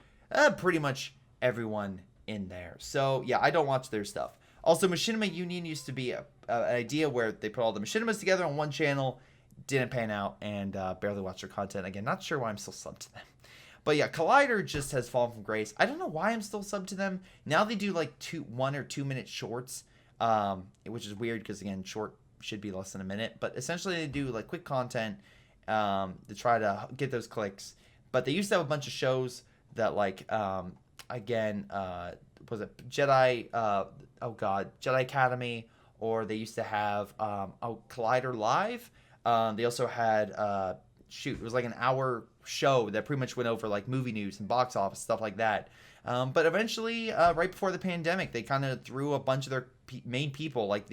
pretty much everyone in there. So yeah, I don't watch their stuff. Also, Machinima Union used to be an idea where they put all the Machinimas together on one channel. Didn't pan out, and barely watched their content. Again, not sure why I'm still subbed to them. But yeah, Collider just has fallen from grace. I don't know why I'm still subbed to them. Now they do like 1 or 2 minute shorts, which is weird because, again, short should be less than a minute. But essentially they do like quick content to try to get those clicks. But they used to have a bunch of shows that, like, again, was it Jedi, Jedi Academy, or they used to have Collider Live. They also had, it was like an hour show that pretty much went over like movie news and box office, stuff like that. But eventually, right before the pandemic, they kind of threw a bunch of their main people, like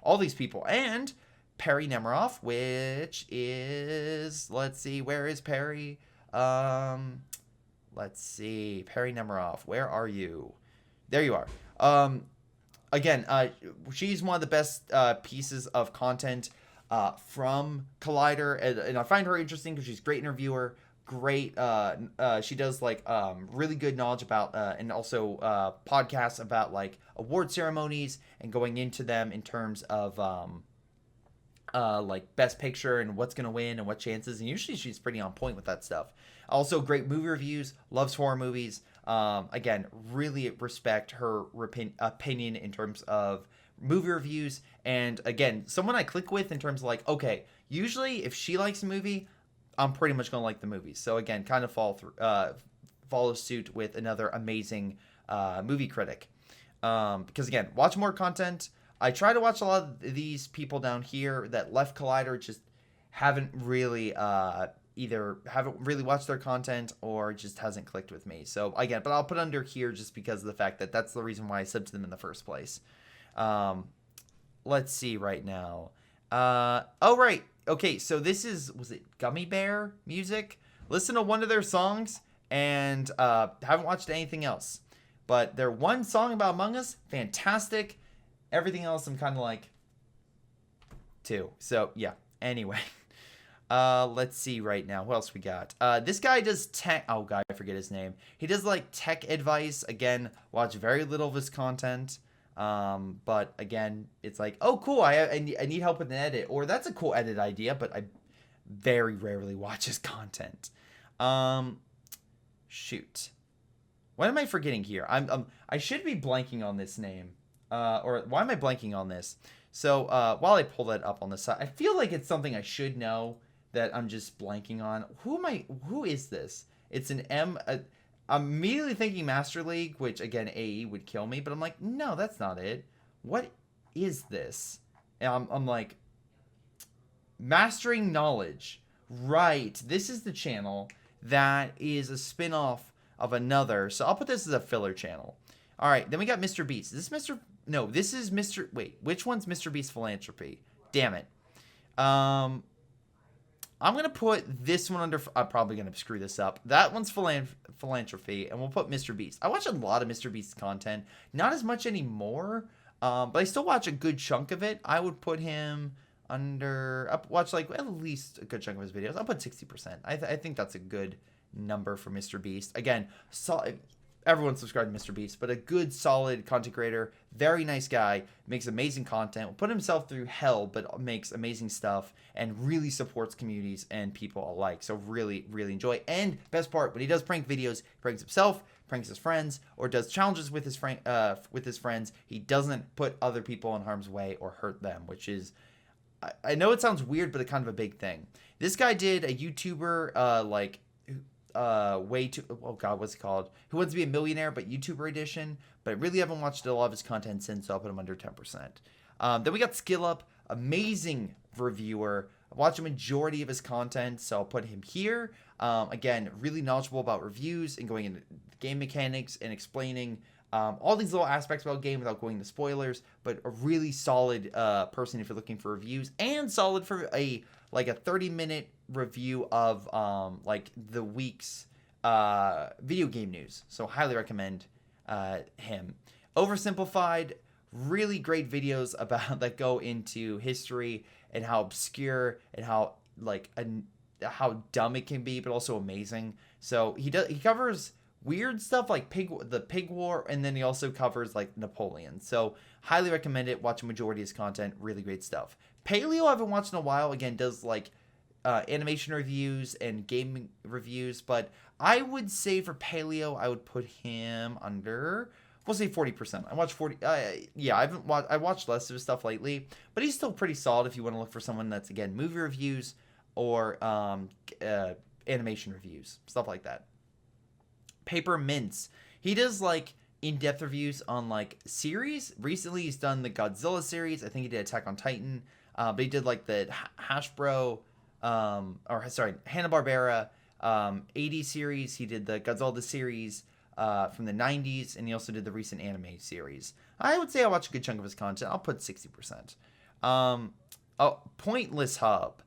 all these people, and Perry Nemiroff, which is, let's see, where is Perry? Let's see, Perry Nemiroff, where are you? There you are. Again, she's one of the best pieces of content from Collider, and I find her interesting because she's a great interviewer. great. She does like really good knowledge about and also podcasts about like award ceremonies and going into them in terms of like best picture and what's gonna win and what chances. And usually she's pretty on point with that stuff. Also, great movie reviews. Loves horror movies. Again, really respect her opinion in terms of movie reviews. And again, someone I click with in terms of like, okay, usually if she likes a movie, I'm pretty much gonna like the movie. So again, kind of follow suit with another amazing movie critic. Because again, watch more content. I try to watch a lot of these people down here that left Collider, just haven't really either haven't really watched their content or just hasn't clicked with me. So again, but I'll put under here just because of the fact that that's the reason why I subbed to them in the first place. Let's see right now. Oh, right. Okay, so this was it Gummy Bear music? Listen to one of their songs and haven't watched anything else. But their one song about Among Us, fantastic. Everything else I'm kind of like, too. So, yeah. Anyway. Let's see right now. What else we got? This guy does tech. Oh, God, I forget his name. He does, like, tech advice. Again, watch very little of his content. But, again, it's like, oh, cool, I need help with an edit. Or that's a cool edit idea, but I very rarely watch his content. Shoot. What am I forgetting here? I should be blanking on this name. Or why am I blanking on this? So while I pull that up on the side, I feel like it's something I should know that I'm just blanking on. Who is this? It's an M. I'm immediately thinking Master League, which again AE would kill me, but I'm like, no, that's not it. What is this? And I'm like, Mastering Knowledge. Right. This is the channel that is a spin-off of another. So I'll put this as a filler channel. All right. Then we got Mr. Beast. Is this Mr. No, this is Mr. Wait, which one's Mr. Beast Philanthropy? Damn it. I'm going to put this one under... I'm probably going to screw this up. That one's Philanthropy, and we'll put Mr. Beast. I watch a lot of Mr. Beast's content. Not as much anymore, but I still watch a good chunk of it. I would put him under... I watch like at least a good chunk of his videos. I'll put 60%. I think that's a good number for Mr. Beast. Again, everyone subscribed to Mr. Beast, but a good, solid content creator, very nice guy, makes amazing content, will put himself through hell, but makes amazing stuff, and really supports communities and people alike. So really, really enjoy. And best part, when he does prank videos, he pranks himself, pranks his friends, or does challenges with his friends. He doesn't put other people in harm's way or hurt them, which is, I know it sounds weird, but it's kind of a big thing. This guy did a YouTuber, oh god, what's it called? Who Wants to Be a Millionaire, but YouTuber edition. But I really haven't watched a lot of his content since, so I'll put him under 10%. Then we got Skill Up, amazing reviewer. I watch a majority of his content, so I'll put him here. Again, really knowledgeable about reviews and going into game mechanics and explaining all these little aspects about game without going into spoilers, but a really solid person if you're looking for reviews, and solid for a 30-minute review of like the week's video game news. So highly recommend him. Oversimplified, really great videos about that go into history and how obscure and how how dumb it can be, but also amazing. So he covers weird stuff like the Pig War, and then he also covers like Napoleon. So highly recommend it. Watch a majority of his content. Really great stuff. Paleo I haven't watched in a while. Again, does like animation reviews and game reviews, but I would say for Paleo I would put him under, we'll say 40%. I watched 40. Yeah, I watched less of his stuff lately, but he's still pretty solid if you want to look for someone that's again movie reviews or animation reviews, stuff like that. Paper Mints. He does like in-depth reviews on like series. Recently he's done the Godzilla series. I think he did Attack on Titan. But he did like the Hanna-Barbera 80 series. He did the Godzilla series from the 90s, and he also did the recent anime series. I would say I watch a good chunk of his content. I'll put 60%. Pointless Hub.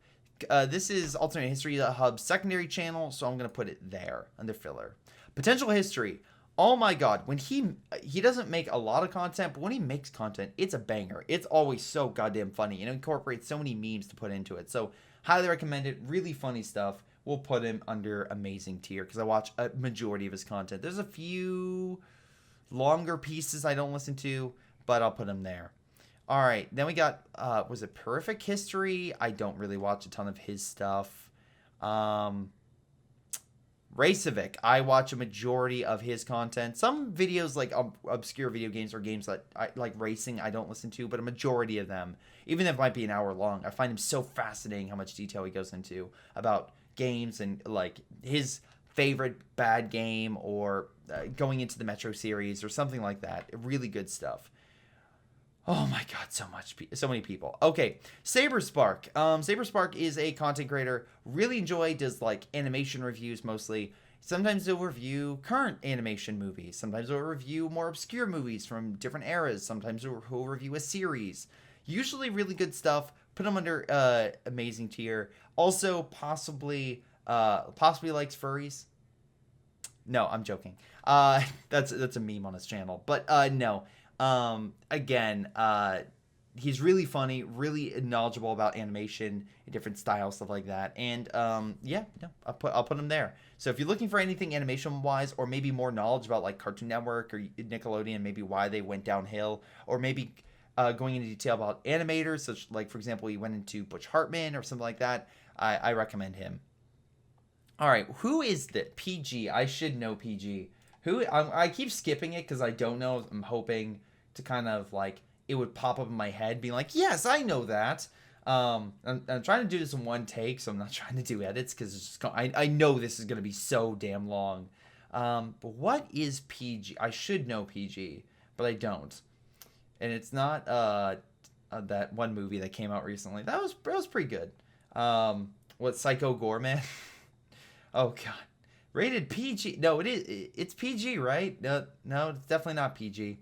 This is Alternate History Hub's secondary channel, so I'm going to put it there under filler. Potential History. Oh my god, when he doesn't make a lot of content, but when he makes content, it's a banger. It's always so goddamn funny, and it incorporates so many memes to put into it. So highly recommend it. Really funny stuff. we'll put him under amazing tier because I watch a majority of his content. There's a few longer pieces I don't listen to, but I'll put him there. All right, then we got, was it Perfect History? I don't really watch a ton of his stuff. Racevic, I watch a majority of his content. Some videos like obscure video games or games that I like racing I don't listen to, but a majority of them, even if it might be an hour long, I find him so fascinating how much detail he goes into about games and like his favorite bad game or going into the Metro series or something like that. Really good stuff. Oh my god, so many people. Okay, Saberspark. Saberspark is a content creator. Really does like animation reviews mostly. Sometimes they'll review current animation movies. Sometimes they'll review more obscure movies from different eras. Sometimes he'll review a series. Usually really good stuff. Put him under amazing tier. Also possibly likes furries. No, I'm joking. That's a meme on his channel. But no. Again, he's really funny, really knowledgeable about animation, different styles, stuff like that. And, yeah, no, I'll put him there. So if you're looking for anything animation wise, or maybe more knowledge about like Cartoon Network or Nickelodeon, maybe why they went downhill, or maybe, going into detail about animators, such like, for example, he went into Butch Hartman or something like that, I recommend him. All right. Who is the PG? I should know PG. I keep skipping it because I don't know. I'm hoping to kind of like it would pop up in my head being like, yes, I know that. I'm trying to do this in one take, so I'm not trying to do edits because I know this is going to be so damn long. But what is PG? I should know PG, but I don't. And it's not that one movie that came out recently. That was pretty good. What, Psycho Gourmet? Oh, God. Rated PG. No, it is. It's PG, right? No, it's definitely not PG.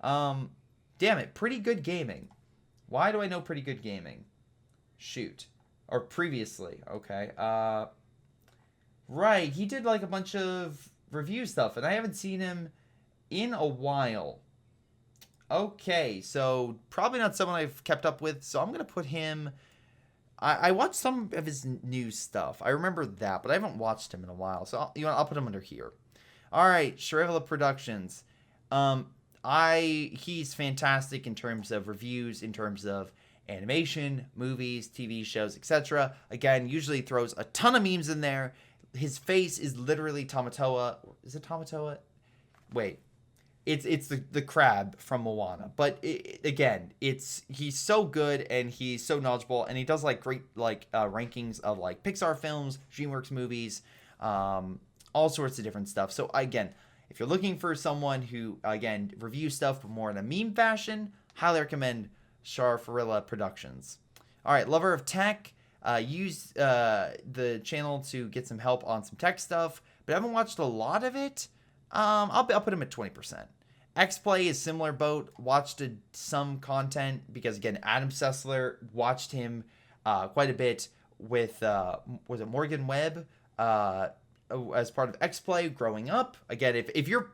Damn it. Pretty Good Gaming. Why do I know Pretty Good Gaming? Shoot. Or previously. Okay. Right. He did like a bunch of review stuff, and I haven't seen him in a while. Okay. So probably not someone I've kept up with. So I'm going to put him... I watched some of his new stuff. I remember that, but I haven't watched him in a while. So I'll put him under here. All right, ShinobiWarrior. He's fantastic in terms of reviews, in terms of animation, movies, TV shows, etc. Again, usually throws a ton of memes in there. His face is literally Tamatoa. Is it Tamatoa? Wait. It's the crab from Moana, but he's so good and he's so knowledgeable, and he does like great like rankings of like Pixar films, DreamWorks movies, all sorts of different stuff. So again, if you're looking for someone who again reviews stuff but more in a meme fashion, highly recommend ShinobiWarrior. All right, lover of tech, use the channel to get some help on some tech stuff, but I haven't watched a lot of it. I'll put him at 20%. XPlay is similar boat. Watched some content because again, Adam Sessler watched him quite a bit with was it Morgan Webb as part of XPlay growing up. Again, if you're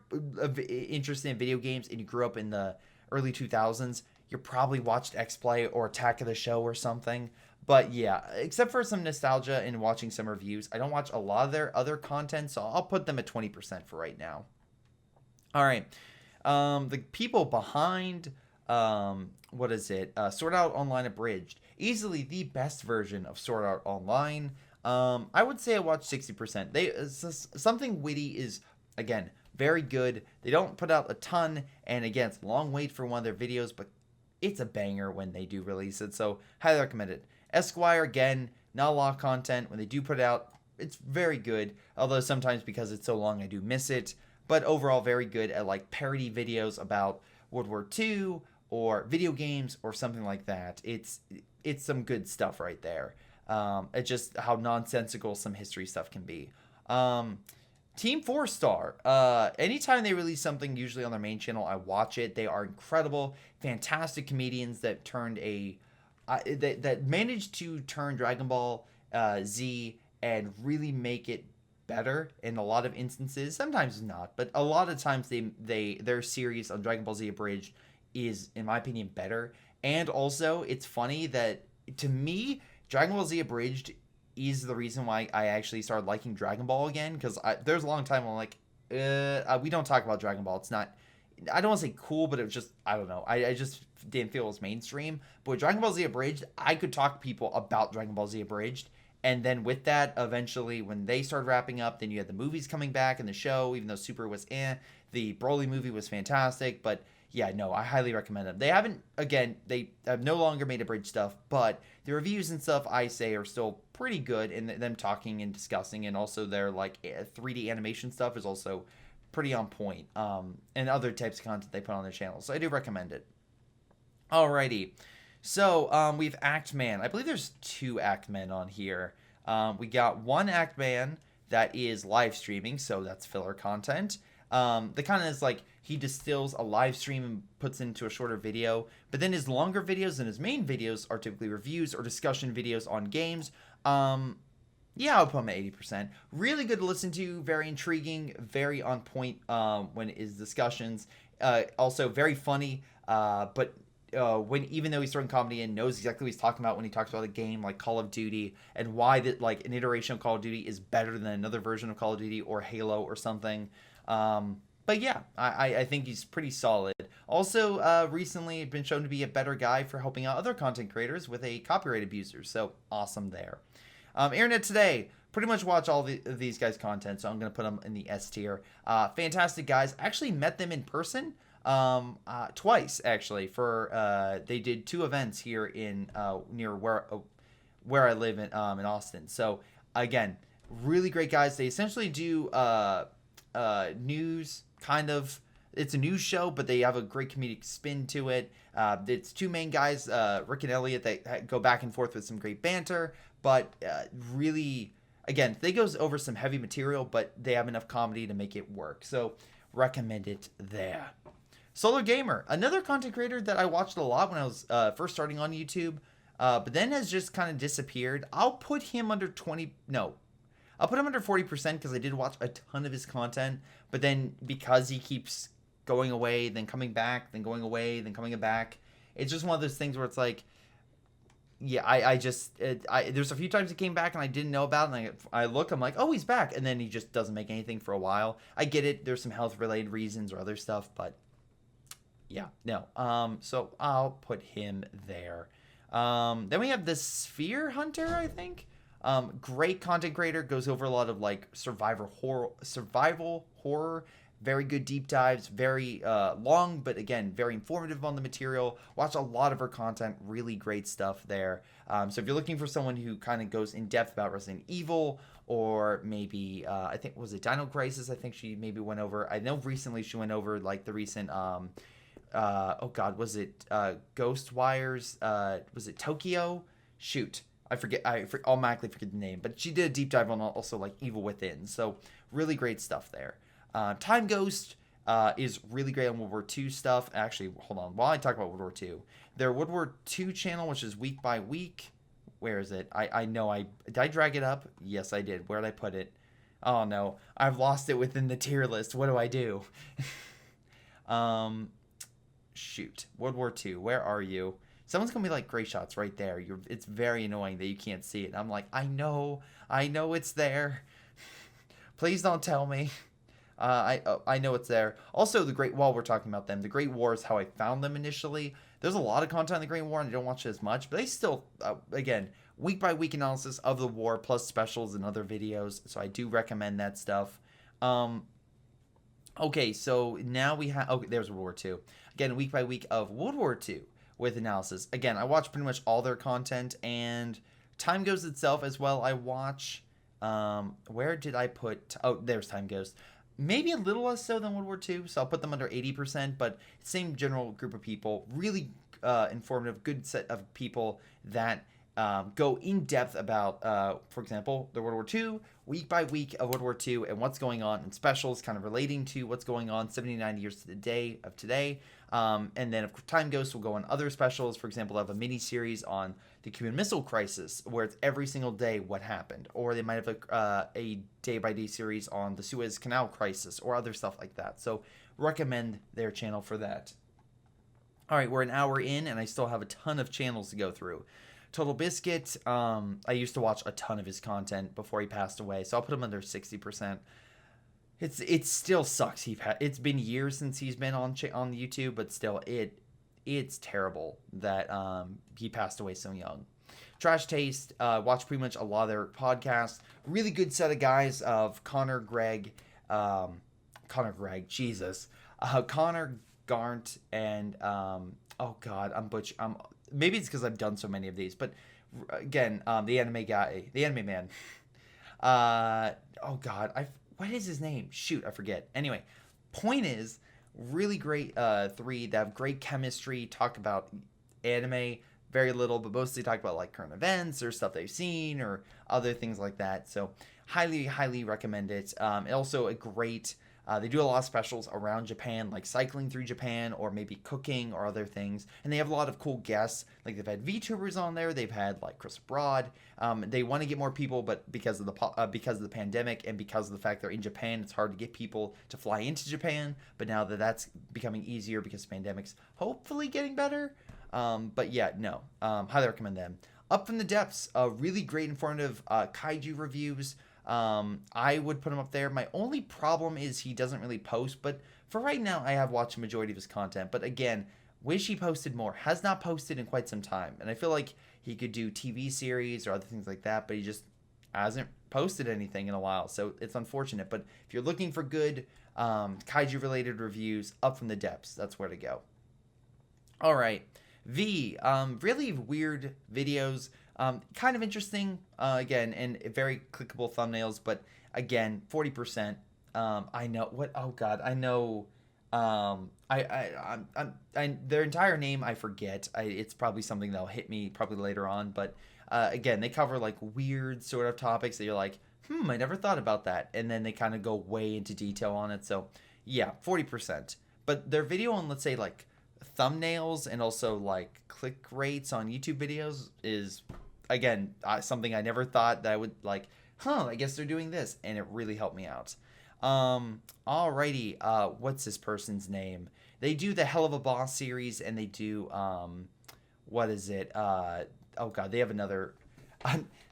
interested in video games and you grew up in the early 2000s, you probably watched XPlay or Attack of the Show or something. But yeah, except for some nostalgia and watching some reviews, I don't watch a lot of their other content, so I'll put them at 20% for right now. All right. The people behind, Sword Art Online Abridged. Easily the best version of Sword Art Online. I would say I watched 60%. Something Witty is, again, very good. They don't put out a ton, and again, it's a long wait for one of their videos, but it's a banger when they do release it, so highly recommend it. Esquire, again, not a lot of content. When they do put it out, it's very good, although sometimes because it's so long, I do miss it. But overall, very good at like parody videos about World War II or video games or something like that. It's some good stuff right there. It's just how nonsensical some history stuff can be. Team 4 Star. Anytime they release something, usually on their main channel, I watch it. They are incredible, fantastic comedians that turned that managed to turn Dragon Ball Z and really make it better in a lot of instances. Sometimes not, but a lot of times their series on Dragon Ball Z Abridged is, in my opinion, better. And also, it's funny that to me, Dragon Ball Z Abridged is the reason why I actually started liking Dragon Ball again, because there's a long time I'm like, we don't talk about Dragon Ball. It's not, I don't want to say cool, but it was just, I don't know. I just didn't feel it was mainstream. But with Dragon Ball Z Abridged, I could talk to people about Dragon Ball Z Abridged. And then with that, eventually, when they started wrapping up, then you had the movies coming back and the show, even though Super was the Broly movie was fantastic. But yeah, no, I highly recommend them. They haven't, again, they have no longer made Abridged stuff, but the reviews and stuff, I say, are still pretty good in them talking and discussing. And also their, like, 3D animation stuff is also pretty on point, and other types of content they put on their channel. So I do recommend it. Alrighty. So, we have Act Man. I believe there's 2 Act Men on here. We got one Act Man that is live streaming, so that's filler content. The kind of is like, he distills a live stream and puts it into a shorter video, but then his longer videos and his main videos are typically reviews or discussion videos on games. Yeah, I'll put him at 80%. Really good to listen to, very intriguing, very on point when it is discussions. Also very funny, but when, even though he's throwing comedy in, knows exactly what he's talking about when he talks about a game like Call of Duty and why that, like, an iteration of Call of Duty is better than another version of Call of Duty or Halo or something. But yeah, I think he's pretty solid. Also, recently been shown to be a better guy for helping out other content creators with a copyright abuser, so awesome there. Internet Today, pretty much watch all of these guys' content, so I'm going to put them in the S tier. Fantastic guys. Actually met them in person twice, actually. They did 2 events here in near where I live in Austin. So, again, really great guys. They essentially do news, kind of. It's a news show, but they have a great comedic spin to it. It's 2 main guys, Rick and Elliot, that go back and forth with some great banter. But really, again, they goes over some heavy material, but they have enough comedy to make it work. So recommend it there. Solar Gamer, another content creator that I watched a lot when I was first starting on YouTube, but then has just kind of disappeared. I'll put him under 40% because I did watch a ton of his content. But then because he keeps going away, then coming back, then going away, then coming back, it's just one of those things where it's like, yeah, there's a few times he came back and I didn't know about it, and I look, I'm like, oh, he's back, and then he just doesn't make anything for a while. I get it, there's some health-related reasons or other stuff, but yeah, no. So I'll put him there. Then we have the Sphere Hunter, I think. Great content creator, goes over a lot of, like, survival horror, very good deep dives, very long, but again, very informative on the material. Watch a lot of her content, really great stuff there. So if you're looking for someone who kind of goes in depth about Resident Evil, or maybe, I think, was it Dino Crisis? I think she maybe went over, I know recently she went over, like, the recent, oh god, was it Ghostwires? Was it Tokyo? Shoot. I automatically forget the name, but she did a deep dive on also, like, Evil Within. So really great stuff there. Time Ghost is really great on World War II stuff. Actually, hold on. While I talk about World War II, their World War II channel, which is week by week. Where is it? I know did I drag it up? Yes, I did. Where did I put it? Oh no, I've lost it within the tier list. What do I do? Shoot. World War II. Where are you? Someone's gonna be like, Greyshots right there. It's very annoying that you can't see it. And I'm like, I know it's there. Please don't tell me. I know it's there. Also, while we're talking about them, the Great War is how I found them initially. There's a lot of content on the Great War, and I don't watch it as much, but they still, again, week by week analysis of the war, plus specials and other videos. So I do recommend that stuff. Okay, so now we have, okay, there's World War II. Again, week by week of World War II with analysis. Again, I watch pretty much all their content, and Time Ghost itself as well. I watch, where did I put, oh, there's Time Ghost. Maybe a little less so than World War II, so I'll put them under 80%, but same general group of people. Really informative, good set of people that go in depth about, for example, the World War II, week by week of World War II, and what's going on, and specials kind of relating to what's going on 79 years to the day of today. And then, of course, Time Ghost will go on other specials. For example, they'll have a mini-series on the Cuban Missile Crisis, where it's every single day what happened. Or they might have a day-by-day series on the Suez Canal Crisis, or other stuff like that. So, recommend their channel for that. All right, we're an hour in, and I still have a ton of channels to go through. Total Biscuit, I used to watch a ton of his content before he passed away, so I'll put him under 60%. It still sucks. It's been years since he's been on YouTube, but still, it's terrible that he passed away so young. Trash Taste, watch pretty much a lot of their podcasts. Really good set of guys of Connor, Jesus, Connor, Garnt, and oh god, maybe it's because I've done so many of these, but again, the anime guy, the anime man. Oh god, what is his name? Shoot, I forget. Anyway, point is, really great three that have great chemistry, talk about anime very little, but mostly talk about like current events or stuff they've seen or other things like that. So highly recommend it. Also a great, they do a lot of specials around Japan, like cycling through Japan or maybe cooking or other things. And they have a lot of cool guests. Like they've had VTubers on there. They've had like Chris Broad. They want to get more people, but because of the pandemic and because of the fact they're in Japan, it's hard to get people to fly into Japan. But now that that's becoming easier because the pandemic's hopefully getting better. But yeah, no, highly recommend them. Up from the Depths, really great informative Kaiju reviews. I would put him up there. My only problem is he doesn't really post, but for right now, I have watched a majority of his content. But again, wish he posted more. Has not posted in quite some time. And I feel like he could do TV series or other things like that, but he just hasn't posted anything in a while. So it's unfortunate. But if you're looking for good Kaiju-related reviews, Up from the Depths, that's where to go. All right. Really weird videos. Kind of interesting, again, and very clickable thumbnails, but again, 40%. I know what, oh God, I know, their entire name, I forget. It's probably something that'll hit me probably later on, but, again, they cover like weird sort of topics that you're like, I never thought about that. And then they kind of go way into detail on it. So yeah, 40%, but their video on, let's say like thumbnails and also like click rates on YouTube videos is, again, something I never thought that I would like, I guess they're doing this, and it really helped me out. Alrighty, what's this person's name? They do the Hell of a Boss series, and they do, what is it? Oh god, they have another,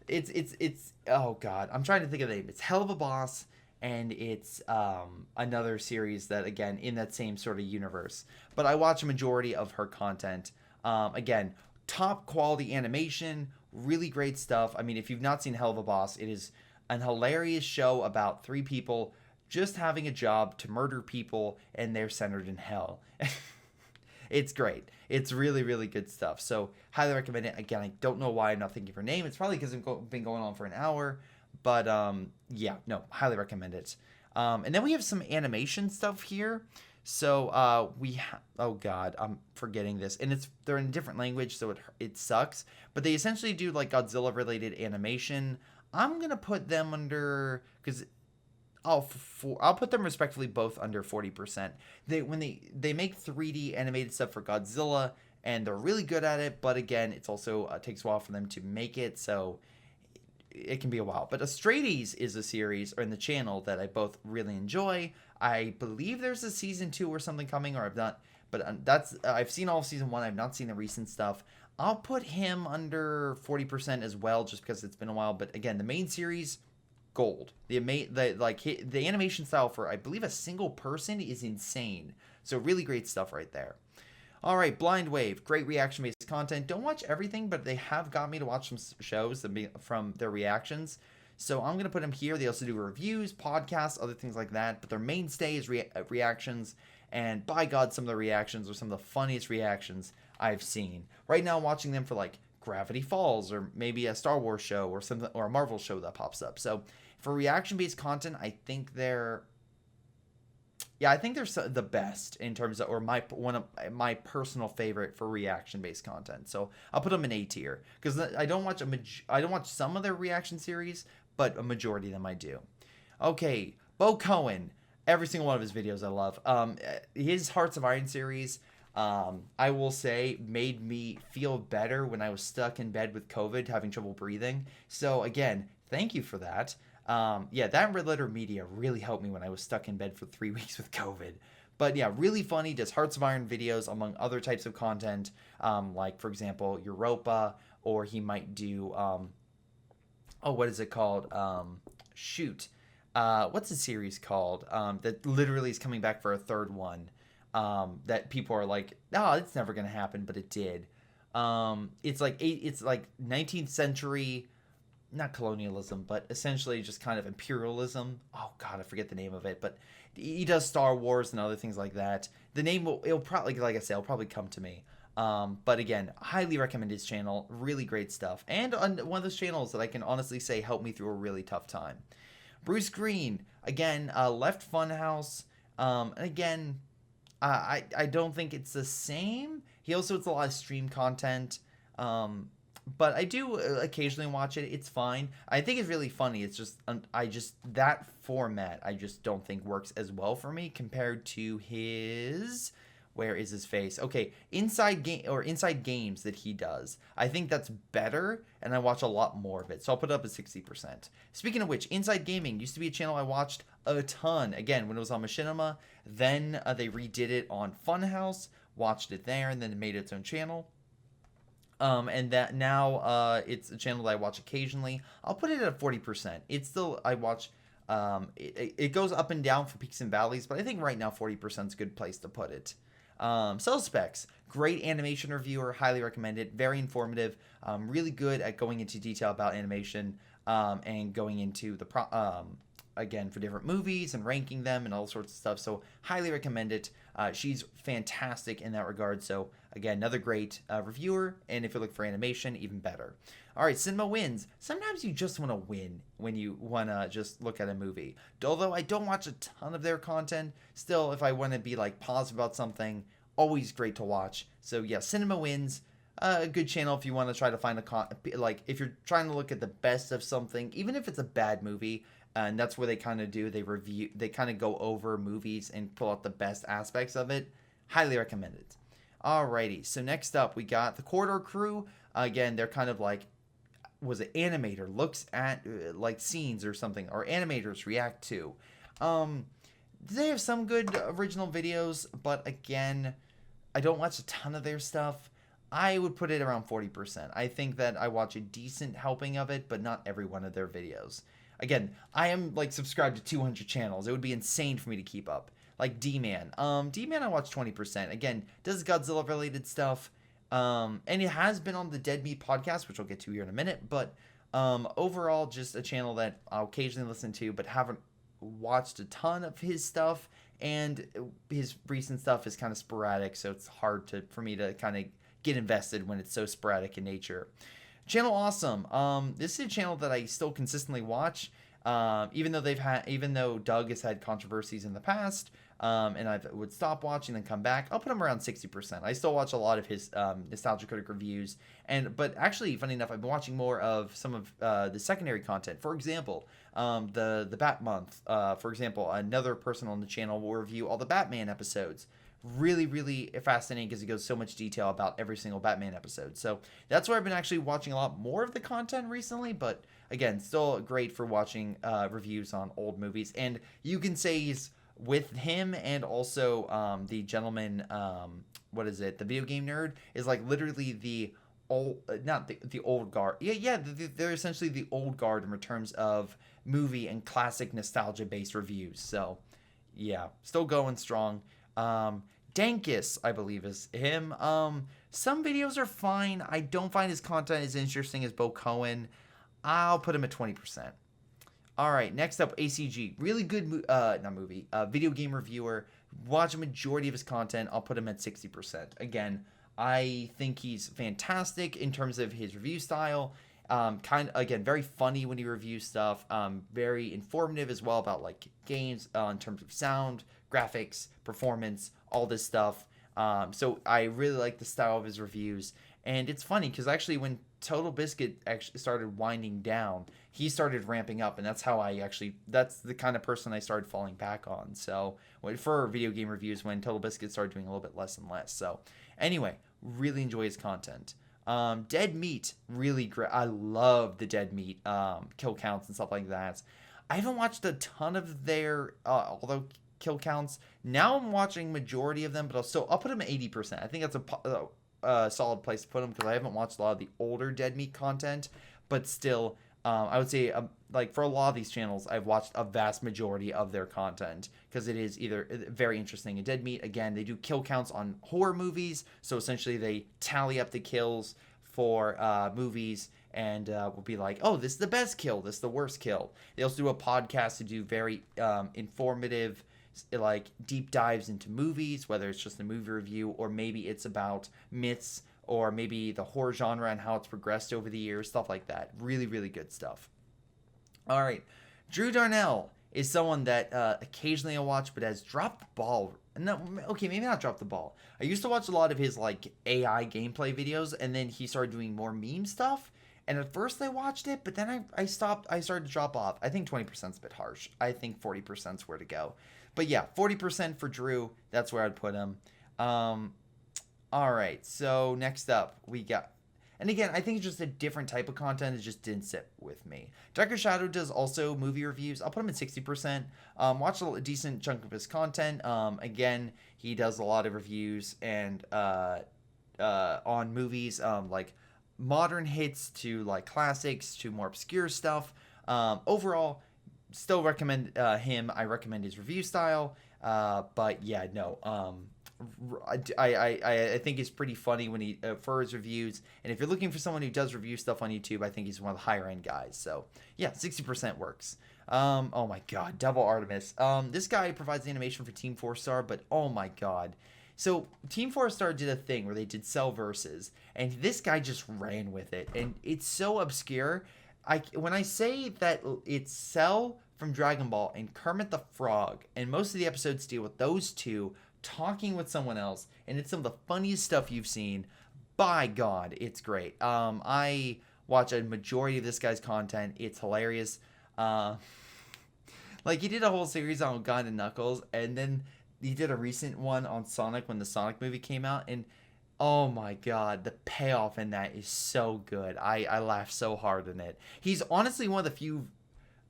it's, oh god, I'm trying to think of the name. It's Hell of a Boss, and it's another series that, again, in that same sort of universe. But I watch a majority of her content. Again, top quality animation, really great stuff. I mean, if you've not seen Hell of a Boss, it is an hilarious show about three people just having a job to murder people, and they're centered in hell. It's great. It's really good stuff. So highly recommend it. Again, I don't know why I'm not thinking of her name. It's probably because it's been going on for an hour. But yeah, no, highly recommend it. And then we have some animation stuff here. So oh god, I'm forgetting this, and they're in a different language, so it sucks. But they essentially do like Godzilla related animation. I'm gonna put them under, because I'll put them respectively both under 40%. When they make 3D animated stuff for Godzilla, and they're really good at it. But again, it's also takes a while for them to make it, so it can be a while. But Astrades is a series or in the channel that I both really enjoy. I believe there's a season 2 or something coming, or I've not, but I've seen all of season 1. I've not seen the recent stuff. I'll put him under 40% as well, just because it's been a while. But again, the main series, gold. The animation style for, I believe, a single person is insane. So really great stuff right there. All right, Blind Wave, great reaction-based content. Don't watch everything, but they have got me to watch some shows from their reactions. So I'm going to put them here. They also do reviews, podcasts, other things like that. But their mainstay is reactions. And by God, some of the reactions are some of the funniest reactions I've seen. Right now I'm watching them for like Gravity Falls, or maybe a Star Wars show or something, or a Marvel show that pops up. So for reaction-based content, I think they're the best in terms of, or one of my personal favorite for reaction-based content. So I'll put them in A tier, because I don't watch some of their reaction series, but a majority of them I do. Okay, Bo Cohen, every single one of his videos I love. His Hearts of Iron series, I will say, made me feel better when I was stuck in bed with COVID, having trouble breathing. So again, thank you for that. Yeah, that Red Letter Media really helped me when I was stuck in bed for 3 weeks with COVID. But yeah, really funny, does Hearts of Iron videos among other types of content, like, for example, Europa, or he might do what is it called? Shoot. What's the series called? That literally is coming back for a third one. That people are like, oh, it's never gonna happen, but it did. It's like 19th century, not colonialism, but essentially just kind of imperialism. Oh God, I forget the name of it, but he does Star Wars and other things like that. The name it'll probably, like I said, it'll probably come to me. But again, highly recommend his channel. Really great stuff. And on one of those channels that I can honestly say helped me through a really tough time. Bruce Green, again, left Funhouse. And again, I don't think it's the same. He also has a lot of stream content. But I do occasionally watch it. It's fine. I think it's really funny. It's just, that format I just don't think works as well for me compared to his, where is his face? Okay, inside games that he does. I think that's better, and I watch a lot more of it. So I'll put it up at 60%. Speaking of which, Inside Gaming used to be a channel I watched a ton. Again, when it was on Machinima, then they redid it on Funhouse, watched it there, and then it made its own channel. And that now it's a channel that I watch occasionally. I'll put it at 40%. It's still, I watch, it goes up and down for peaks and valleys, but I think right now 40% is a good place to put it. Cell Specs, great animation reviewer, highly recommend it. Very informative, really good at going into detail about animation, and going into the again, for different movies and ranking them and all sorts of stuff. So highly recommend it. She's fantastic in that regard. So again, another great reviewer. And if you look for animation, even better. All right, Cinema Wins. Sometimes you just want to win when you want to just look at a movie. Although I don't watch a ton of their content, still, if I want to be like positive about something, always great to watch. So yeah, Cinema Wins. A good channel if you want to try to find like if you're trying to look at the best of something, even if it's a bad movie. And that's where they kind of do. They kind of go over movies and pull out the best aspects of it. Highly recommend it. Alrighty, so next up we got the Corridor Crew. Again, they're kind of like, was it animator looks at like scenes or something, or animators react to. They have some good original videos, but again, I don't watch a ton of their stuff. I would put it around 40%. I think that I watch a decent helping of it, but not every one of their videos. Again, I am like subscribed to 200 channels. It would be insane for me to keep up. Like D-Man. D-Man I watch 20%. Again, does Godzilla related stuff. And it has been on the Dead Meat podcast, which I'll get to here in a minute. But overall, just a channel that I'll occasionally listen to, but haven't watched a ton of his stuff. And his recent stuff is kind of sporadic, so it's hard for me to kind of get invested when it's so sporadic in nature. Channel Awesome. This is a channel that I still consistently watch, even though Doug has had controversies in the past, and I would stop watching and come back. I'll put him around 60%. I still watch a lot of his Nostalgia Critic reviews, but actually, funny enough, I've been watching more of some of the secondary content. For example, the Bat Month. For example, another person on the channel will review all the Batman episodes. Really, really fascinating because he goes so much detail about every single Batman episode. So that's where I've been actually watching a lot more of the content recently. But again, still great for watching reviews on old movies. And you can say he's with him and also the gentleman, what is it? The Video Game Nerd is like literally the old, not the old guard. Yeah, they're essentially the old guard in terms of movie and classic nostalgia based reviews. So yeah, still going strong. Dankus, I believe, is him. Some videos are fine. I don't find his content as interesting as Bo Cohen. I'll put him at 20%. All right, next up, ACG. Really good, video game reviewer. Watch a majority of his content. I'll put him at 60%. Again, I think he's fantastic in terms of his review style. Again, very funny when he reviews stuff. Very informative as well about like games in terms of sound, graphics, performance, all this stuff. So I really like the style of his reviews. And it's funny because actually when Total Biscuit actually started winding down, he started ramping up, and that's the kind of person I started falling back on. So for video game reviews, when Total Biscuit started doing a little bit less and less. So anyway, really enjoy his content. Dead Meat, really great. I love the Dead Meat kill counts and stuff like that. I haven't watched a ton of their although kill counts. Now I'm watching majority of them, but I'll put them at 80%. I think that's solid place to put him because I haven't watched a lot of the older Dead Meat content, but still, I would say like for a lot of these channels, I've watched a vast majority of their content because it is either very interesting. And Dead Meat, again, they do kill counts on horror movies, so essentially they tally up the kills for movies and will be like, oh, this is the best kill, this is the worst kill. They also do a podcast to do very informative, like deep dives into movies, whether it's just a movie review or maybe it's about myths or maybe the horror genre and how it's progressed over the years, stuff like that. Really, really good stuff. All right, Drew Darnell is someone that occasionally I watch, but has dropped the ball. No, okay, maybe not dropped the ball. I used to watch a lot of his like AI gameplay videos, and then he started doing more meme stuff. And at first I watched it, but then I stopped. I started to drop off. I think 20% is a bit harsh. I think 40% is where to go. But yeah, 40% for Drew. That's where I'd put him. All right, so next up we got, and again, I think it's just a different type of content. It just didn't sit with me. Dr. Shadow does also movie reviews. I'll put him at 60%. Watch a decent chunk of his content. Again, he does a lot of reviews and on movies, like modern hits to like classics to more obscure stuff. Overall, still recommend him. I recommend his review style. But yeah, no. I think it's pretty funny when he for his reviews, and if you're looking for someone who does review stuff on YouTube, I think he's one of the higher end guys. So yeah, 60% works. Oh my god, Devil Artemis. This guy provides the animation for Team 4-Star, but oh my god. So Team 4-Star did a thing where they did Cell versus, and this guy just ran with it, and it's so obscure. When I say that it's Cell from Dragon Ball and Kermit the Frog, and most of the episodes deal with those two talking with someone else, and it's some of the funniest stuff you've seen. By God, it's great. I watch a majority of this guy's content. It's hilarious. Like he did a whole series on God and Knuckles, and then he did a recent one on Sonic when the Sonic movie came out, and oh my God, the payoff in that is so good. I laughed so hard in it. He's honestly one of the few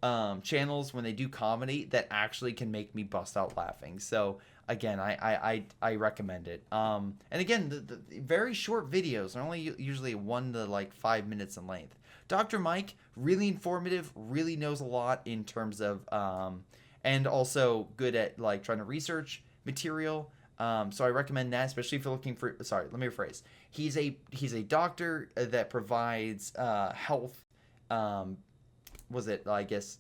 channels when they do comedy that actually can make me bust out laughing. So again, I recommend it. And again, the very short videos are only usually 1 to like 5 minutes in length. Dr. Mike, really informative, really knows a lot in terms of and also good at like trying to research material. So I recommend that, especially if you're looking for. Sorry, let me rephrase. He's a doctor that provides health. Was it, I guess,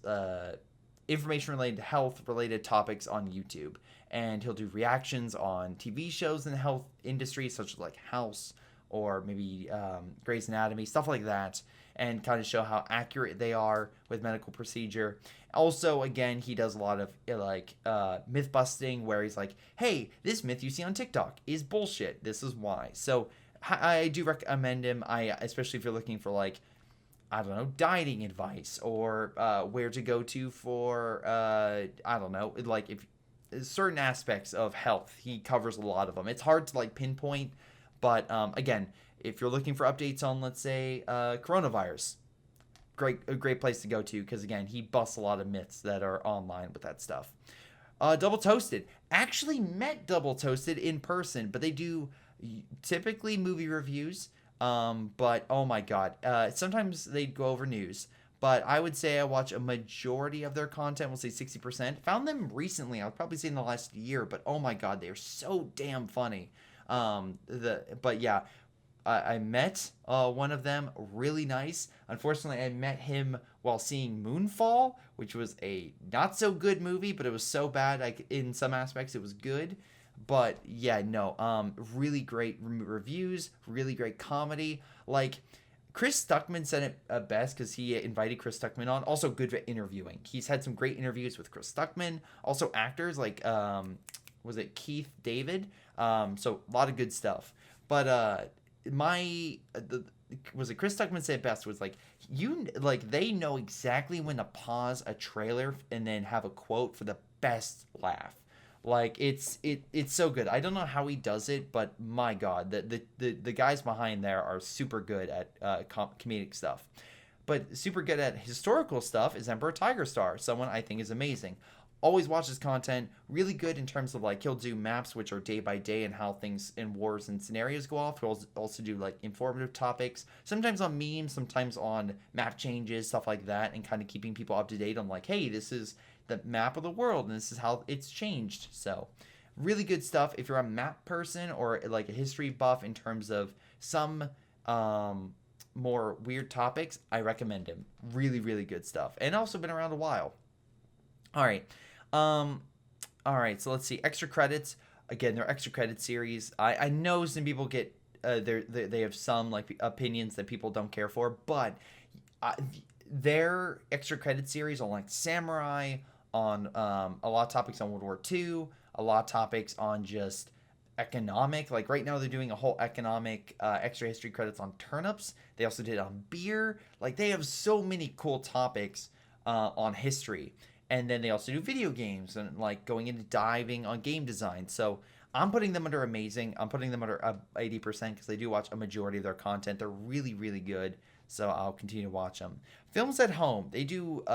information related to health related topics on YouTube, and he'll do reactions on TV shows in the health industry, such as like House or maybe Grey's Anatomy, stuff like that, and kind of show how accurate they are with medical procedure. Also, again, he does a lot of like myth busting, where he's like, hey, this myth you see on TikTok is bullshit, this is why. So I do recommend him. Especially if you're looking for like, I don't know, dieting advice, or where to go to for I don't know, like if certain aspects of health, he covers a lot of them. It's hard to like pinpoint, but again, if you're looking for updates on, let's say, coronavirus, a great place to go to, because again, he busts a lot of myths that are online with that stuff. Double Toasted, actually met Double Toasted in person, but they do typically movie reviews. But oh my God, sometimes they go over news, but I would say I watch a majority of their content. We'll say 60%. Found them recently. I'll probably say in the last year, but oh my God, they are so damn funny. But yeah, I met one of them, really nice. Unfortunately, I met him while seeing Moonfall, which was a not so good movie, but it was so bad, like in some aspects it was good. But yeah, no, really great reviews, really great comedy. Like Chris Stuckman said it best, because he invited Chris Stuckman on. Also good at interviewing. He's had some great interviews with Chris Stuckman. Also actors like was it Keith David? So a lot of good stuff. But was it Chris Stuckman said it best, was like, they know exactly when to pause a trailer and then have a quote for the best laugh. Like it's so good. I don't know how he does it, but my God, the guys behind there are super good at comedic stuff. But super good at historical stuff is Emperor Tiger Star, someone I think is amazing. always watch his content. Really good in terms of like he'll do maps which are day by day and how things in wars and scenarios go off. He'll also do like informative topics, sometimes on memes, sometimes on map changes, stuff like that, and kind of keeping people up to date on like, hey, this is the map of the world and this is how it's changed. So really good stuff if you're a map person or like a history buff in terms of some more weird topics. I recommend him. Really, really good stuff, and also been around a while. All right. All right, so let's see. Extra credits. Again, they're extra credit series. I know some people get they have some like opinions that people don't care for, but their extra credit series on like samurai, on a lot of topics on World War II, a lot of topics on just economic. Like right now, they're doing a whole economic extra history credits on turnips. They also did on beer. Like they have so many cool topics on history. And then they also do video games and like going into diving on game design. So I'm putting them under amazing. I'm putting them under 80% because they do watch a majority of their content. They're really, really good. So I'll continue to watch them. Films at Home. They do,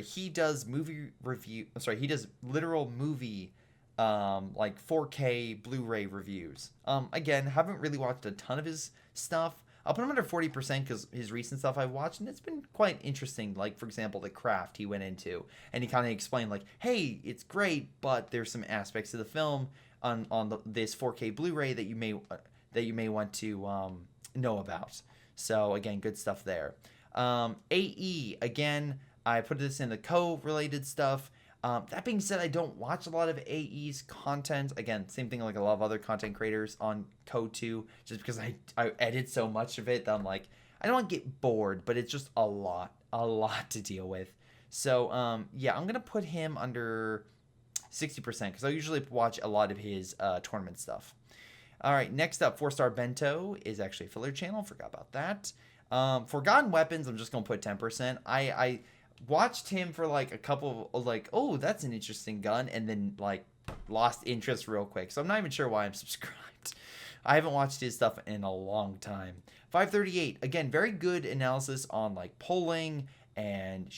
he does movie review. He does literal movie, like 4K Blu-ray reviews. Again, haven't really watched a ton of his stuff. I'll put him under 40% because his recent stuff I've watched, and it's been quite interesting. Like, for example, The Craft he went into, and he kind of explained, like, hey, it's great, but there's some aspects of the film on this 4K Blu-ray that you may want to know about. So, again, good stuff there. AE, again, I put this in the co-related stuff. That being said, I don't watch a lot of AE's content. Again, same thing like a lot of other content creators on Co2, just because I edit so much of it that I'm like, I don't want to get bored, but it's just a lot to deal with. So, yeah, I'm going to put him under 60% because I usually watch a lot of his tournament stuff. All right, next up, 4-Star Bento is actually a filler channel. Forgot about that. Forgotten Weapons, I'm just going to put 10%. I watched him for like a couple of like, oh, that's an interesting gun, and then like lost interest real quick. So I'm not even sure why I'm subscribed. I haven't watched his stuff in a long time. 538, again, very good analysis on like polling and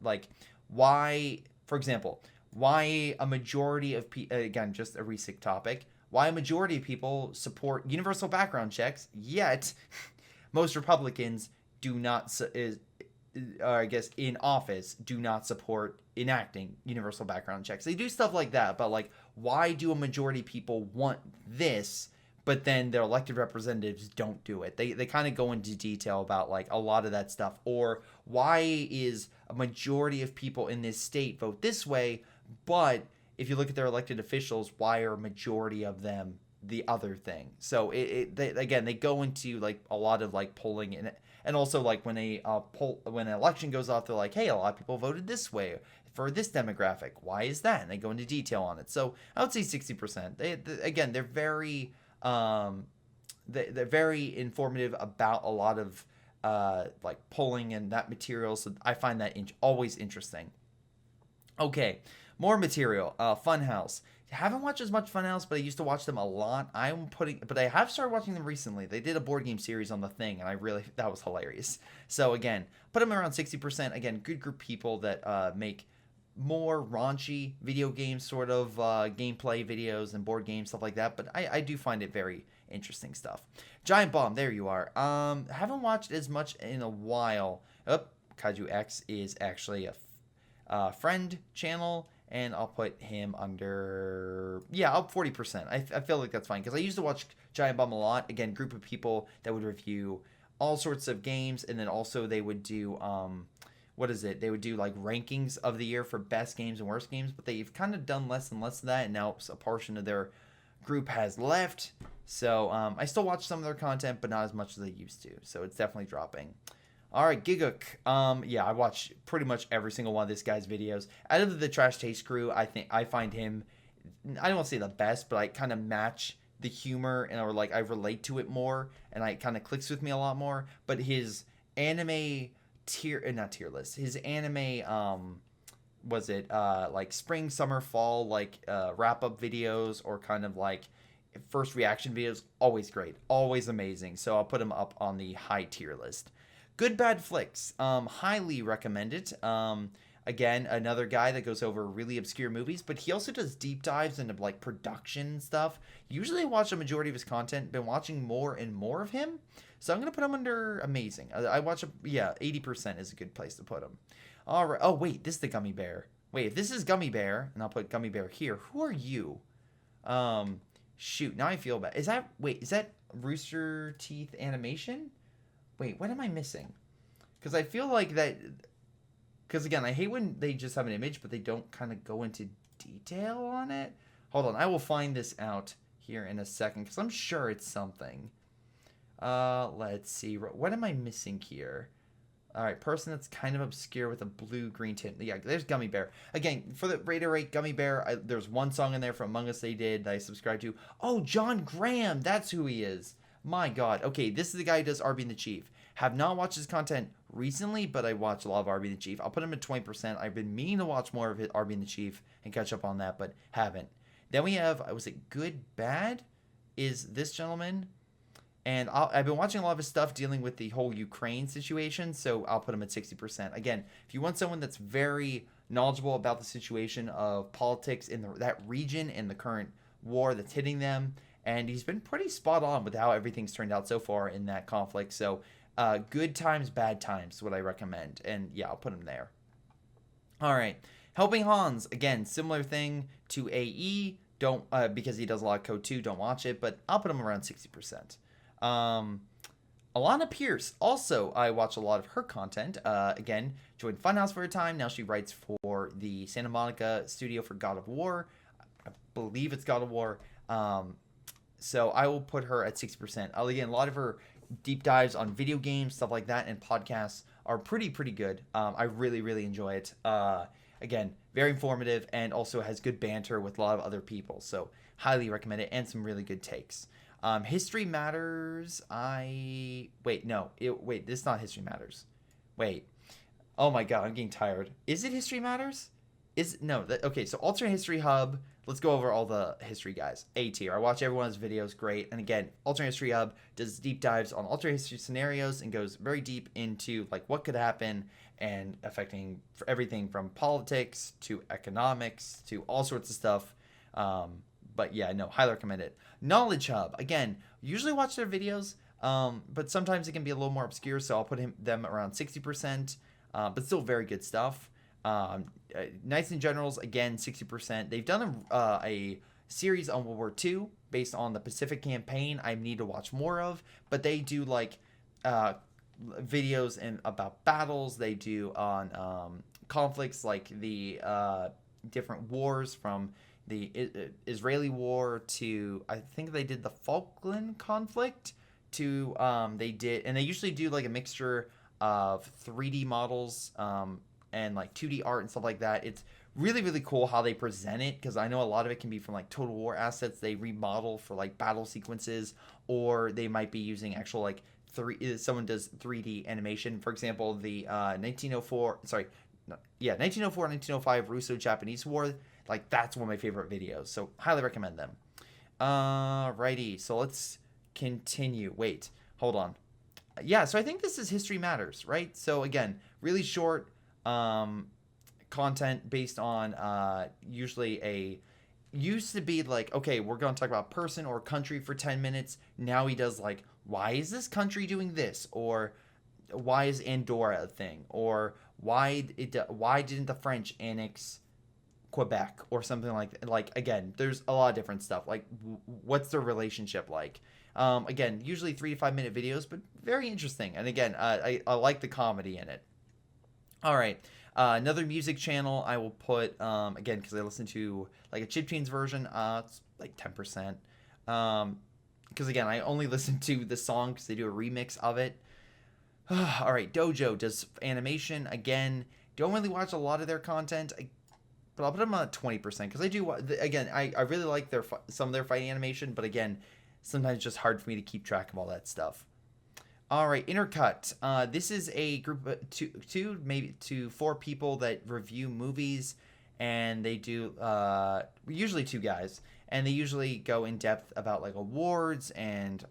like why, for example, why a majority of people, again, just a recent topic, why a majority of people support universal background checks, yet most Republicans do not I guess in office do not support enacting universal background checks. They do stuff like that, but like, why do a majority of people want this, but then their elected representatives don't do it? They kind of go into detail about like a lot of that stuff. Or why is a majority of people in this state vote this way, but if you look at their elected officials, why are a majority of them the other thing? So they go into like a lot of like polling and also like when when an election goes off, they're like, hey, a lot of people voted this way for this demographic. Why is that? And they go into detail on it. So I would say 60%. They're very they're very informative about a lot of like polling and that material. So I find that always interesting. Okay, more material. Funhouse. Haven't watched as much Funhouse, but I used to watch them a lot. But I have started watching them recently. They did a board game series on The Thing, and that was hilarious. So again, put them around 60%. Again, good group of people that make more raunchy video game sort of gameplay videos and board games, stuff like that. But I do find it very interesting stuff. Giant Bomb, there you are. Haven't watched as much in a while. Kaiju X is actually a friend channel. And I'll put him under, up 40%. I feel like that's fine because I used to watch Giant Bomb a lot. Again, group of people that would review all sorts of games, and then also they would do They would do like rankings of the year for best games and worst games. But they've kind of done less and less of that, and now a portion of their group has left. So I still watch some of their content, but not as much as I used to. So it's definitely dropping. All right, Giguk. I watch pretty much every single one of this guy's videos. Out of the Trash Taste crew, I find him, I don't want to say the best, but I kind of match the humor or like I relate to it more, and it kind of clicks with me a lot more. But his anime not tier list, his anime like spring, summer, fall, like wrap up videos or kind of like first reaction videos, always great, always amazing. So I'll put him up on the high tier list. Good Bad Flicks, highly recommend it. Again, another guy that goes over really obscure movies, but he also does deep dives into like production stuff. Usually I watch a majority of his content, been watching more and more of him. So I'm going to put him under amazing. I watch, 80% is a good place to put him. All right. Oh, wait, this is the Gummy Bear. Wait, if this is Gummy Bear, and I'll put Gummy Bear here, who are you? Shoot, now I feel bad. Is that Rooster Teeth animation? Wait, what am I missing? Because I feel like that... Because, again, I hate when they just have an image, but they don't kind of go into detail on it. Hold on, I will find this out here in a second, because I'm sure it's something. Let's see. What am I missing here? All right, person that's kind of obscure with a blue-green tint. Yeah, there's Gummy Bear. Again, for the reiterate, Gummy Bear, there's one song in there from Among Us they did that I subscribed to. Oh, John Graham, that's who he is. My God. Okay, this is the guy who does RB and the Chief. Have not watched his content recently, but I watch a lot of RB and the Chief. I'll put him at 20%. I've been meaning to watch more of it, RB and the Chief and catch up on that, but haven't. Then we have, was it Good Bad? Is this gentleman? And I've been watching a lot of his stuff dealing with the whole Ukraine situation, so I'll put him at 60%. Again, if you want someone that's very knowledgeable about the situation of politics in that region and the current war that's hitting them, and he's been pretty spot on with how everything's turned out so far in that conflict. So good times, bad times is what I recommend. And yeah, I'll put him there. All right. Helping Hans, again, similar thing to AE. Don't because he does a lot of code too, don't watch it, but I'll put him around 60%. Alana Pierce, also I watch a lot of her content. Again, joined Funhouse for a time. Now she writes for the Santa Monica studio for God of War. I believe it's God of War. So I will put her at 60%. Again, a lot of her deep dives on video games, stuff like that, and podcasts are pretty good. I really enjoy it. Again, very informative and also has good banter with a lot of other people. So highly recommend it and some really good takes. History Matters. This is not History Matters. Wait. Oh my God, I'm getting tired. Is it History Matters? Okay, so Alternate History Hub. Let's go over all the history guys. A tier. I watch everyone's videos. Great. And again, Alternate History Hub does deep dives on alternate history scenarios and goes very deep into like what could happen and affecting everything from politics to economics to all sorts of stuff. But yeah, no, highly recommend it. Knowledge Hub. Again, usually watch their videos, but sometimes it can be a little more obscure, so I'll put them around 60%, but still very good stuff. Knights and Generals, again, 60%. They've done a series on World War II based on the Pacific Campaign I need to watch more of, but they do like videos about battles. They do on conflicts like the different wars from the Israeli war to, I think they did the Falkland conflict to, they usually do like a mixture of 3D models and like 2D art and stuff like that. It's really cool how they present it, because I know a lot of it can be from like Total War assets they remodel for like battle sequences, or they might be using actual like someone does 3D animation. For example, the 1904-1905 Russo-Japanese War. Like, that's one of my favorite videos, so highly recommend them. Righty, so let's continue. Wait, hold on. Yeah, so I think this is History Matters, right? So again, really short content based on used to be like, okay, we're going to talk about person or country for 10 minutes. Now he does like, why is this country doing this? Or why is Andorra a thing? Or why didn't the French annex Quebec or something like again, there's a lot of different stuff. Like, what's their relationship like? Again, usually 3 to 5 minute videos, but very interesting. And again, I like the comedy in it. All right. Another music channel I will put, again, because I listen to like a chiptunes version, it's like 10%. Because again, I only listen to the song because they do a remix of it. All right. Dojo does animation. Again, don't really watch a lot of their content, but I'll put them on at 20% because I do, again, I really like some of their fighting animation, but again, sometimes it's just hard for me to keep track of all that stuff. All right, Intercut. This is a group of two, maybe to 4 people that review movies, and they do, usually 2 guys, and they usually go in depth about like awards, and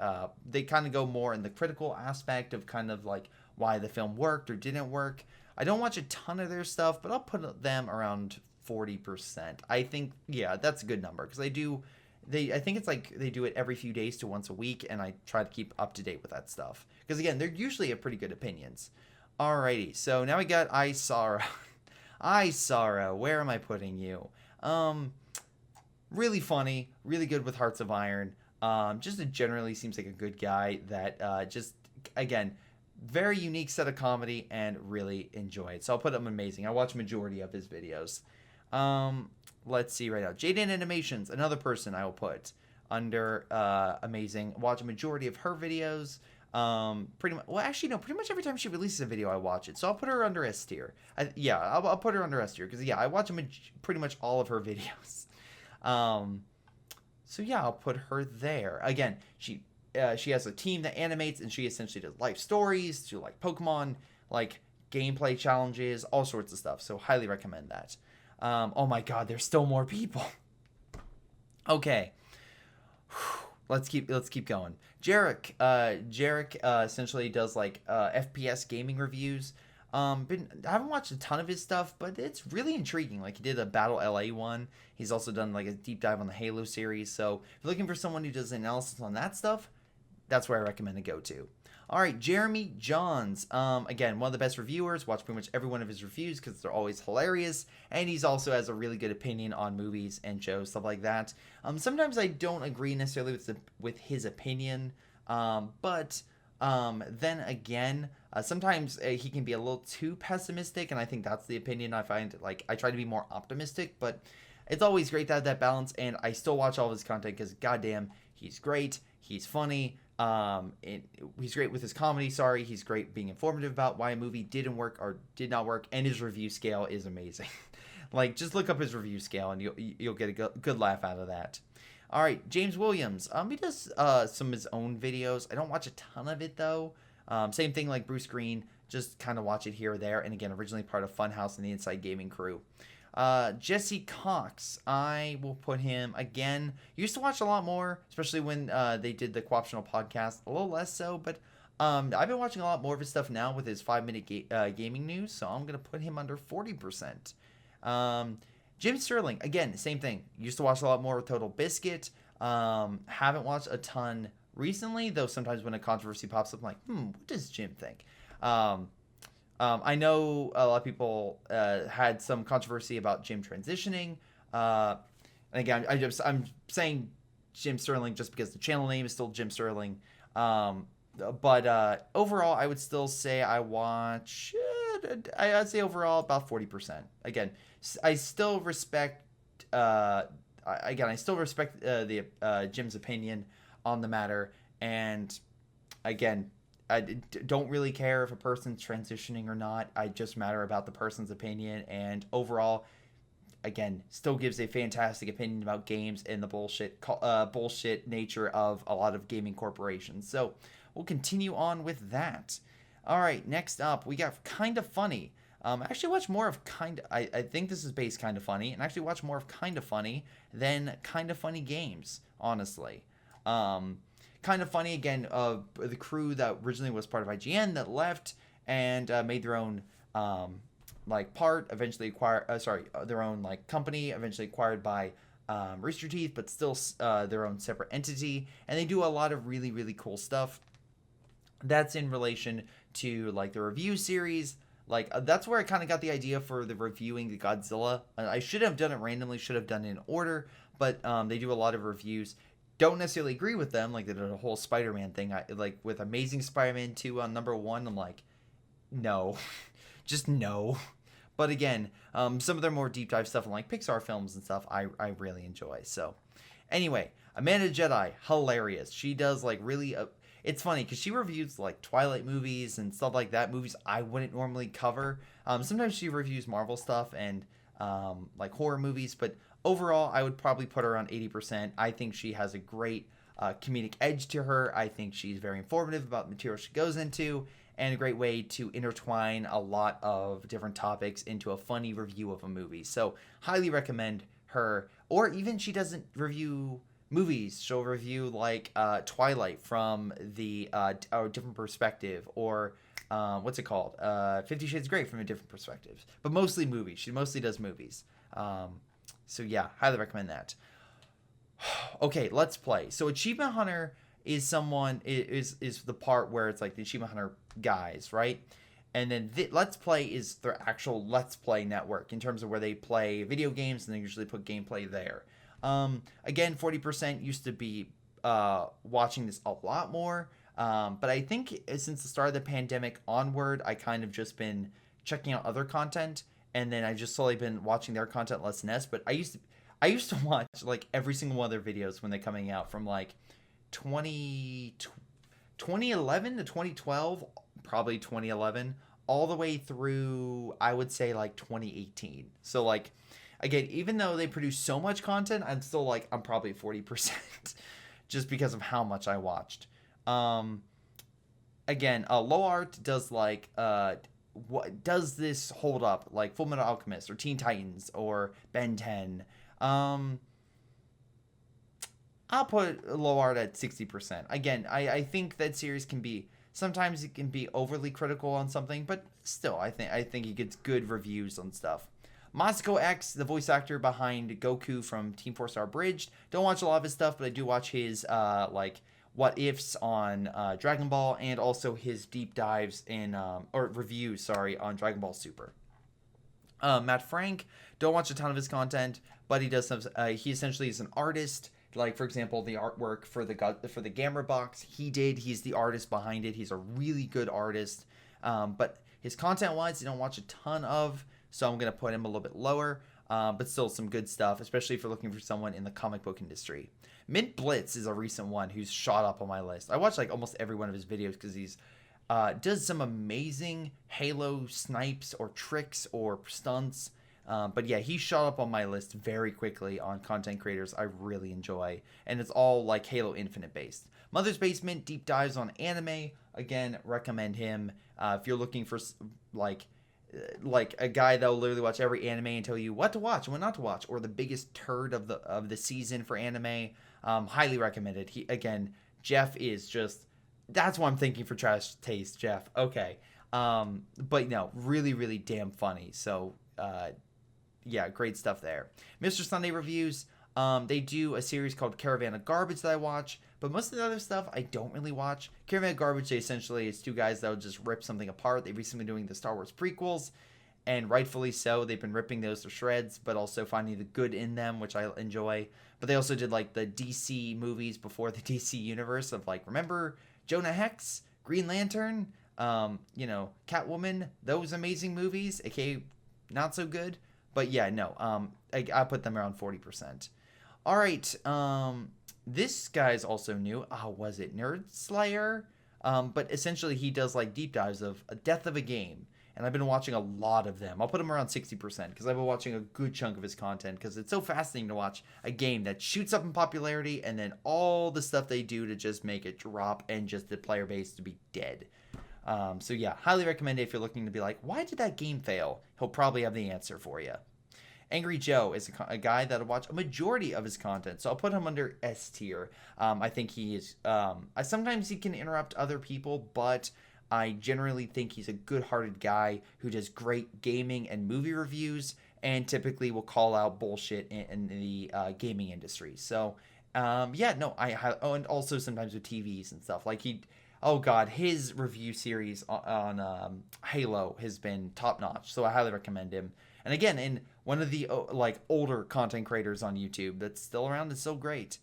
they kind of go more in the critical aspect of kind of like why the film worked or didn't work. I don't watch a ton of their stuff, but I'll put them around 40%. I think, yeah, that's a good number because I think it's like they do it every few days to once a week, and I try to keep up to date with that stuff. Because again, they're usually have pretty good opinions. Alrighty, so now we got iSorrow. iSorrow, where am I putting you? Really funny, really good with Hearts of Iron. Just generally seems like a good guy that just, again, very unique set of comedy and really enjoy it. So I'll put him amazing. I watch majority of his videos. Let's see right now. Jaden Animations, another person I will put under amazing. Watch a majority of her videos. Pretty much. Well, actually, no. Pretty much every time she releases a video, I watch it. So I'll put her under S tier. I'll put her under S tier because I watch pretty much all of her videos. So yeah, I'll put her there. Again, she has a team that animates, and she essentially does life stories to like Pokemon, like gameplay challenges, all sorts of stuff. So highly recommend that. Oh my God, there's still more people. Okay, let's keep going. Jarek essentially does like FPS gaming reviews. I haven't watched a ton of his stuff, but it's really intriguing. Like, he did a Battle LA one. He's also done like a deep dive on the Halo series. So if you're looking for someone who does analysis on that stuff, that's where I recommend to go to. All right, Jeremy Johns. Again, one of the best reviewers. Watch pretty much every one of his reviews because they're always hilarious. And he's also has a really good opinion on movies and shows, stuff like that. Sometimes I don't agree necessarily with his opinion, but then again, sometimes he can be a little too pessimistic, and I think that's the opinion I find. Like, I try to be more optimistic, but it's always great to have that balance, and I still watch all of his content because, goddamn, he's great, he's funny, he's great with his comedy, he's great being informative about why a movie didn't work or did not work, and his review scale is amazing. Like, just look up his review scale, and you'll get a good laugh out of that. All right, James Williams. He does some of his own videos. I don't watch a ton of it, though. Same thing like Bruce Green. Just kind of watch it here or there. And again, originally part of Funhouse and the Inside Gaming crew. Jesse Cox. I will put him, again, used to watch a lot more, especially when they did the Co-optional podcast. A little less so, but I've been watching a lot more of his stuff now with his 5-minute gaming news. So I'm going to put him under 40%. Jim Sterling, again, same thing. Used to watch a lot more with Total Biscuit. Haven't watched a ton recently, though sometimes when a controversy pops up, I'm like, what does Jim think? I know a lot of people had some controversy about Jim transitioning. And again, I'm saying Jim Sterling just because the channel name is still Jim Sterling. But overall, I would still say I'd say overall about 40%. Again, I still respect. I still respect the Jim's opinion on the matter, and again, I don't really care if a person's transitioning or not. I just matter about the person's opinion, and overall, again, still gives a fantastic opinion about games and the bullshit nature of a lot of gaming corporations. So we'll continue on with that. All right, next up, we got Kinda Funny. I actually watch more of I think this is based Kinda Funny, and actually watch more of Kinda Funny than Kinda Funny Games, honestly. Kinda Funny, again, the crew that originally was part of IGN that left and made their own their own company, eventually acquired by Rooster Teeth, but still their own separate entity, and they do a lot of really, really cool stuff. That's in relation to like the review series. That's where I kind of got the idea for the reviewing the Godzilla. I should have done it randomly, should have done it in order, but they do a lot of reviews. Don't necessarily agree with them, like they did a whole Spider-Man thing. Like with Amazing Spider-Man 2 on number 1, I'm like, no, just no. But again, some of their more deep dive stuff on like Pixar films and stuff, I really enjoy. So anyway, Amanda Jedi, hilarious. She does like really... it's funny because she reviews like Twilight movies and stuff like that, movies I wouldn't normally cover. Sometimes she reviews Marvel stuff and like horror movies, but overall, I would probably put her around 80%. I think she has a great comedic edge to her. I think she's very informative about the material she goes into, and a great way to intertwine a lot of different topics into a funny review of a movie. So highly recommend her. Or even she doesn't review movies. She'll review like Twilight from a different perspective, or what's it called? 50 Shades of Grey from a different perspective, but mostly movies. She mostly does movies. So yeah, highly recommend that. Okay, let's play. So Achievement Hunter is is the part where it's like the Achievement Hunter guys, right? And then Let's Play is their actual Let's Play network in terms of where they play video games, and they usually put gameplay there. Again, 40% used to be watching this a lot more. But I think since the start of the pandemic onward, I kind of just been checking out other content, and then I just slowly been watching their content less and less. But I used to watch like every single one of their videos when they're coming out from like 2011 to 2012, probably 2011, all the way through, I would say, like 2018. So like, again, even though they produce so much content, I'm still like, I'm probably 40% just because of how much I watched. Again, Low Art does like, what does this hold up? Like Full Metal Alchemist or Teen Titans or Ben 10. I'll put Low Art at 60%. Again, I think that series can be, sometimes it can be overly critical on something, but still, I think he gets good reviews on stuff. Masako X, the voice actor behind Goku from Team 4 Star Bridged. Don't watch a lot of his stuff, but I do watch his like what ifs on Dragon Ball, and also his deep dives in or reviews, sorry, on Dragon Ball Super. Matt Frank, don't watch a ton of his content, but he does some. He essentially is an artist. Like, for example, the artwork for the Gamera box, he's the artist behind it. He's a really good artist, but his content-wise, I don't watch a ton of, so I'm going to put him a little bit lower, but still some good stuff, especially if you're looking for someone in the comic book industry. Mint Blitz is a recent one who's shot up on my list. I watch like almost every one of his videos because he's does some amazing Halo snipes or tricks or stunts. But yeah, he shot up on my list very quickly on content creators I really enjoy, and it's all like Halo Infinite based. Mother's Basement deep dives on anime. Again, recommend him if you're looking for like a guy that will literally watch every anime and tell you what to watch and what not to watch, or the biggest turd of the season for anime. Highly recommended. Jeff is just, that's what I'm thinking for trash taste, Jeff. Okay, but no, really, really damn funny. So. Yeah, great stuff there. Mr. Sunday Reviews, they do a series called Caravan of Garbage that I watch, but most of the other stuff I don't really watch. Caravan of Garbage, essentially, is two guys that will just rip something apart. They've recently been doing the Star Wars prequels, and rightfully so. They've been ripping those to shreds, but also finding the good in them, which I enjoy. But they also did, like, the DC movies before the DC universe of, like, remember Jonah Hex, Green Lantern, Catwoman, those amazing movies, aka not so good. But yeah, no, I put them around 40%. All right, this guy's also new. Was it Nerd Slayer? But essentially he does like deep dives of a Death of a Game, and I've been watching a lot of them. I'll put him around 60% because I've been watching a good chunk of his content because it's so fascinating to watch a game that shoots up in popularity and then all the stuff they do to just make it drop and just the player base to be dead. So yeah, highly recommend it if you're looking to be like, why did that game fail? He'll probably have the answer for you. Angry Joe is a guy that'll watch a majority of his content, so I'll put him under S tier. I think he is. Sometimes he can interrupt other people, but I generally think he's a good-hearted guy who does great gaming and movie reviews, and typically will call out bullshit in the gaming industry. So, and also sometimes with TVs and stuff. Like his review series on Halo has been top-notch, so I highly recommend him. And again, in one of the older content creators on YouTube that's still around and still great.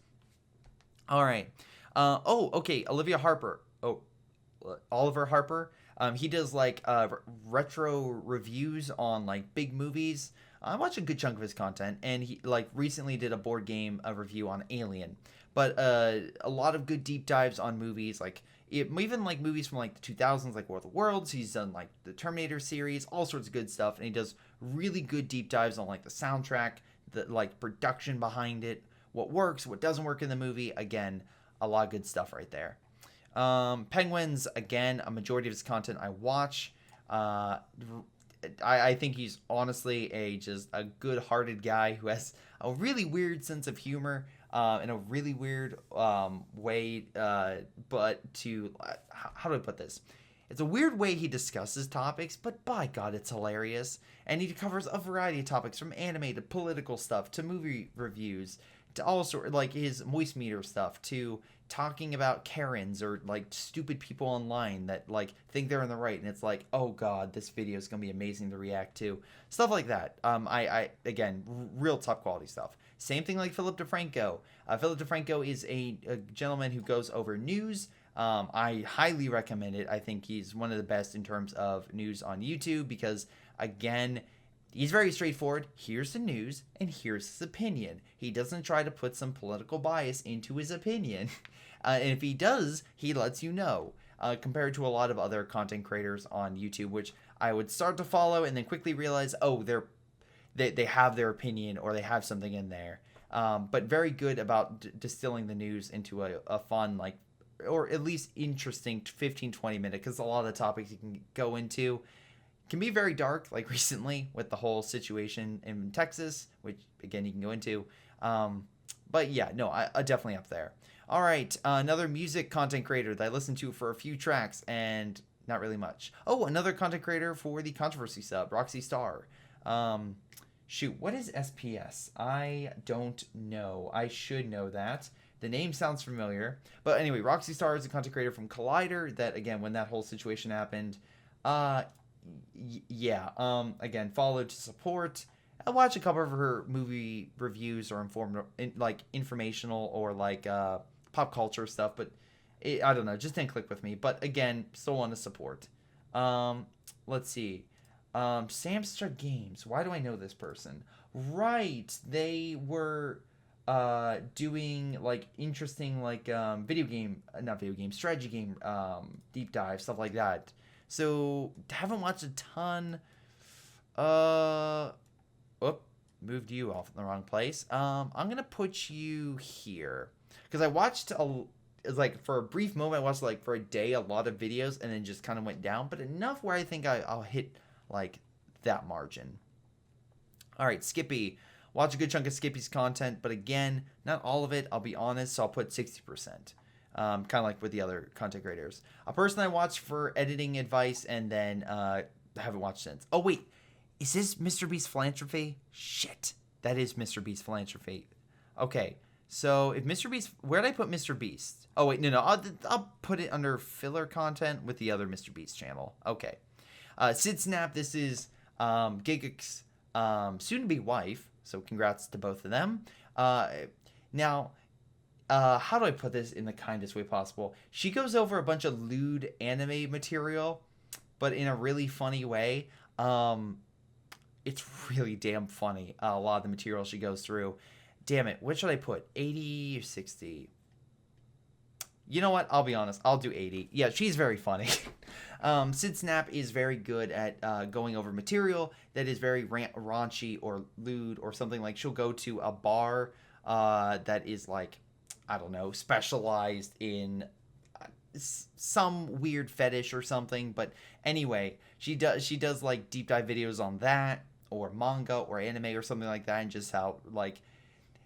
All right. Okay. Oliver Harper. He does like retro reviews on like big movies. I watch a good chunk of his content, and he like recently did a board game review on Alien. But a lot of good deep dives on movies, even like movies from like the 2000s, like War of the Worlds. He's done like the Terminator series, all sorts of good stuff, and he does really good deep dives on like the soundtrack, the like production behind it, what works, what doesn't work in the movie. Again, a lot of good stuff right there. Penguins, again, a majority of his content I watch. I think he's honestly just a good-hearted guy who has a really weird sense of humor. In a really weird way, but how do I put this? It's a weird way he discusses topics, but by God, it's hilarious. And he covers a variety of topics, from anime to political stuff to movie reviews to all sort, like his moist meter stuff, to talking about Karens or like stupid people online that like think they're in the right, and it's like, oh God, this video is gonna be amazing to react to, stuff like that. I again, real top quality stuff. Same thing like Philip DeFranco. Philip DeFranco is a gentleman who goes over news. I highly recommend it. I think he's one of the best in terms of news on YouTube because, again, he's very straightforward. Here's the news, and here's his opinion. He doesn't try to put some political bias into his opinion. And if he does, he lets you know. Compared to a lot of other content creators on YouTube, which I would start to follow and then quickly realize, oh, they have their opinion or they have something in there. But very good about distilling the news into a fun, like, or at least interesting 15-20 minute, because a lot of the topics you can go into can be very dark, like recently with the whole situation in Texas, which again you can go into. But yeah, no, I definitely up there. All right, another music content creator that I listened to for a few tracks and not really much. Oh, another content creator for the controversy sub, Roxy Star. Shoot, what is SPS? I don't know. I should know that. The name sounds familiar. But anyway, Roxy Star is a content creator from Collider that, again, when that whole situation happened, again, followed to support. I watched a couple of her movie reviews or informational or like pop culture stuff, but I don't know, just didn't click with me. But again, still want to support. Let's see. Samstra Games. Why do I know this person? Right, they were doing like interesting like strategy game deep dive stuff like that. So haven't watched a ton. Moved you off in the wrong place. I'm gonna put you here because I watched like for a brief moment. I watched like for a day a lot of videos and then just kind of went down, but enough where I think I'll hit like that margin. All right, Skippy. Watch a good chunk of Skippy's content, but again, not all of it. I'll be honest, so I'll put 60%. Kind of like with the other content creators. A person I watched for editing advice and then haven't watched since. Oh wait, is this Mr. Beast Philanthropy? Shit, that is Mr. Beast Philanthropy. Okay, so if Mr. Beast, where did I put Mr. Beast? Oh wait, no, I'll put it under filler content with the other Mr. Beast channel. Okay, Sid Snap. This is Gigix, soon-to-be wife. So congrats to both of them. Now, how do I put this in the kindest way possible? She goes over a bunch of lewd anime material, but in a really funny way. It's really damn funny, a lot of the material she goes through. Damn it, what should I put? 80 or 60? You know what? I'll be honest. I'll do 80. Yeah, she's very funny. Sid Snap is very good at going over material that is very raunchy or lewd or something. Like she'll go to a bar that is like, I don't know, specialized in some weird fetish or something. But anyway, she does like deep dive videos on that or manga or anime or something like that, and just how like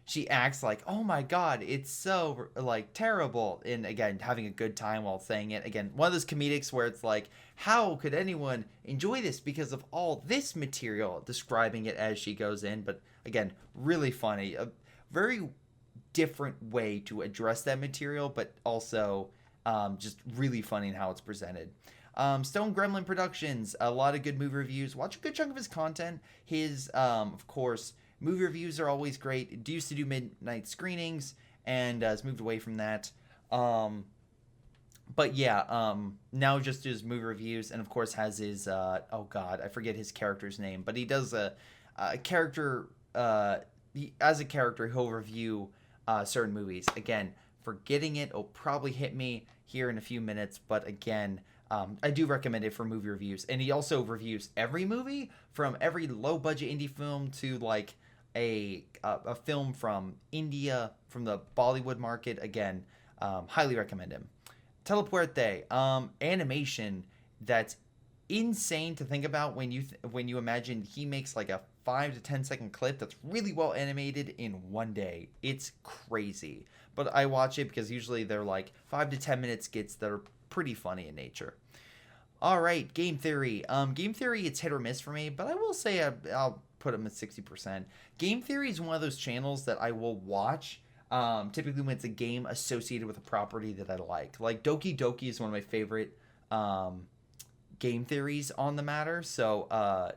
she acts like, oh my God, it's so like terrible. And again, having a good time while saying it. Again, one of those comedics where it's like, how could anyone enjoy this because of all this material, describing it as she goes in. But again, really funny. A very different way to address that material, but also just really funny in how it's presented. Stone Gremlin Productions, a lot of good movie reviews. Watch a good chunk of his content. His, of course, movie reviews are always great. It used to do midnight screenings and has moved away from that. But yeah, now just does movie reviews, and of course has his, oh God, I forget his character's name, but he does a character, as a character, he'll review certain movies. Again, forgetting it will probably hit me here in a few minutes, but again, I do recommend it for movie reviews. And he also reviews every movie, from every low-budget indie film to like a film from India, from the Bollywood market. Again, highly recommend him. Telepuerte, animation that's insane to think about when you imagine he makes like a 5 to 10 second clip that's really well animated in one day. It's crazy. But I watch it because usually they're like 5 to 10 minute skits that are pretty funny in nature. All right, game theory. Game theory, it's hit or miss for me, but I will say I'll put them at 60%. Game theory is one of those channels that I will watch. Typically when it's a game associated with a property that I like. Like Doki Doki is one of my favorite game theories on the matter. So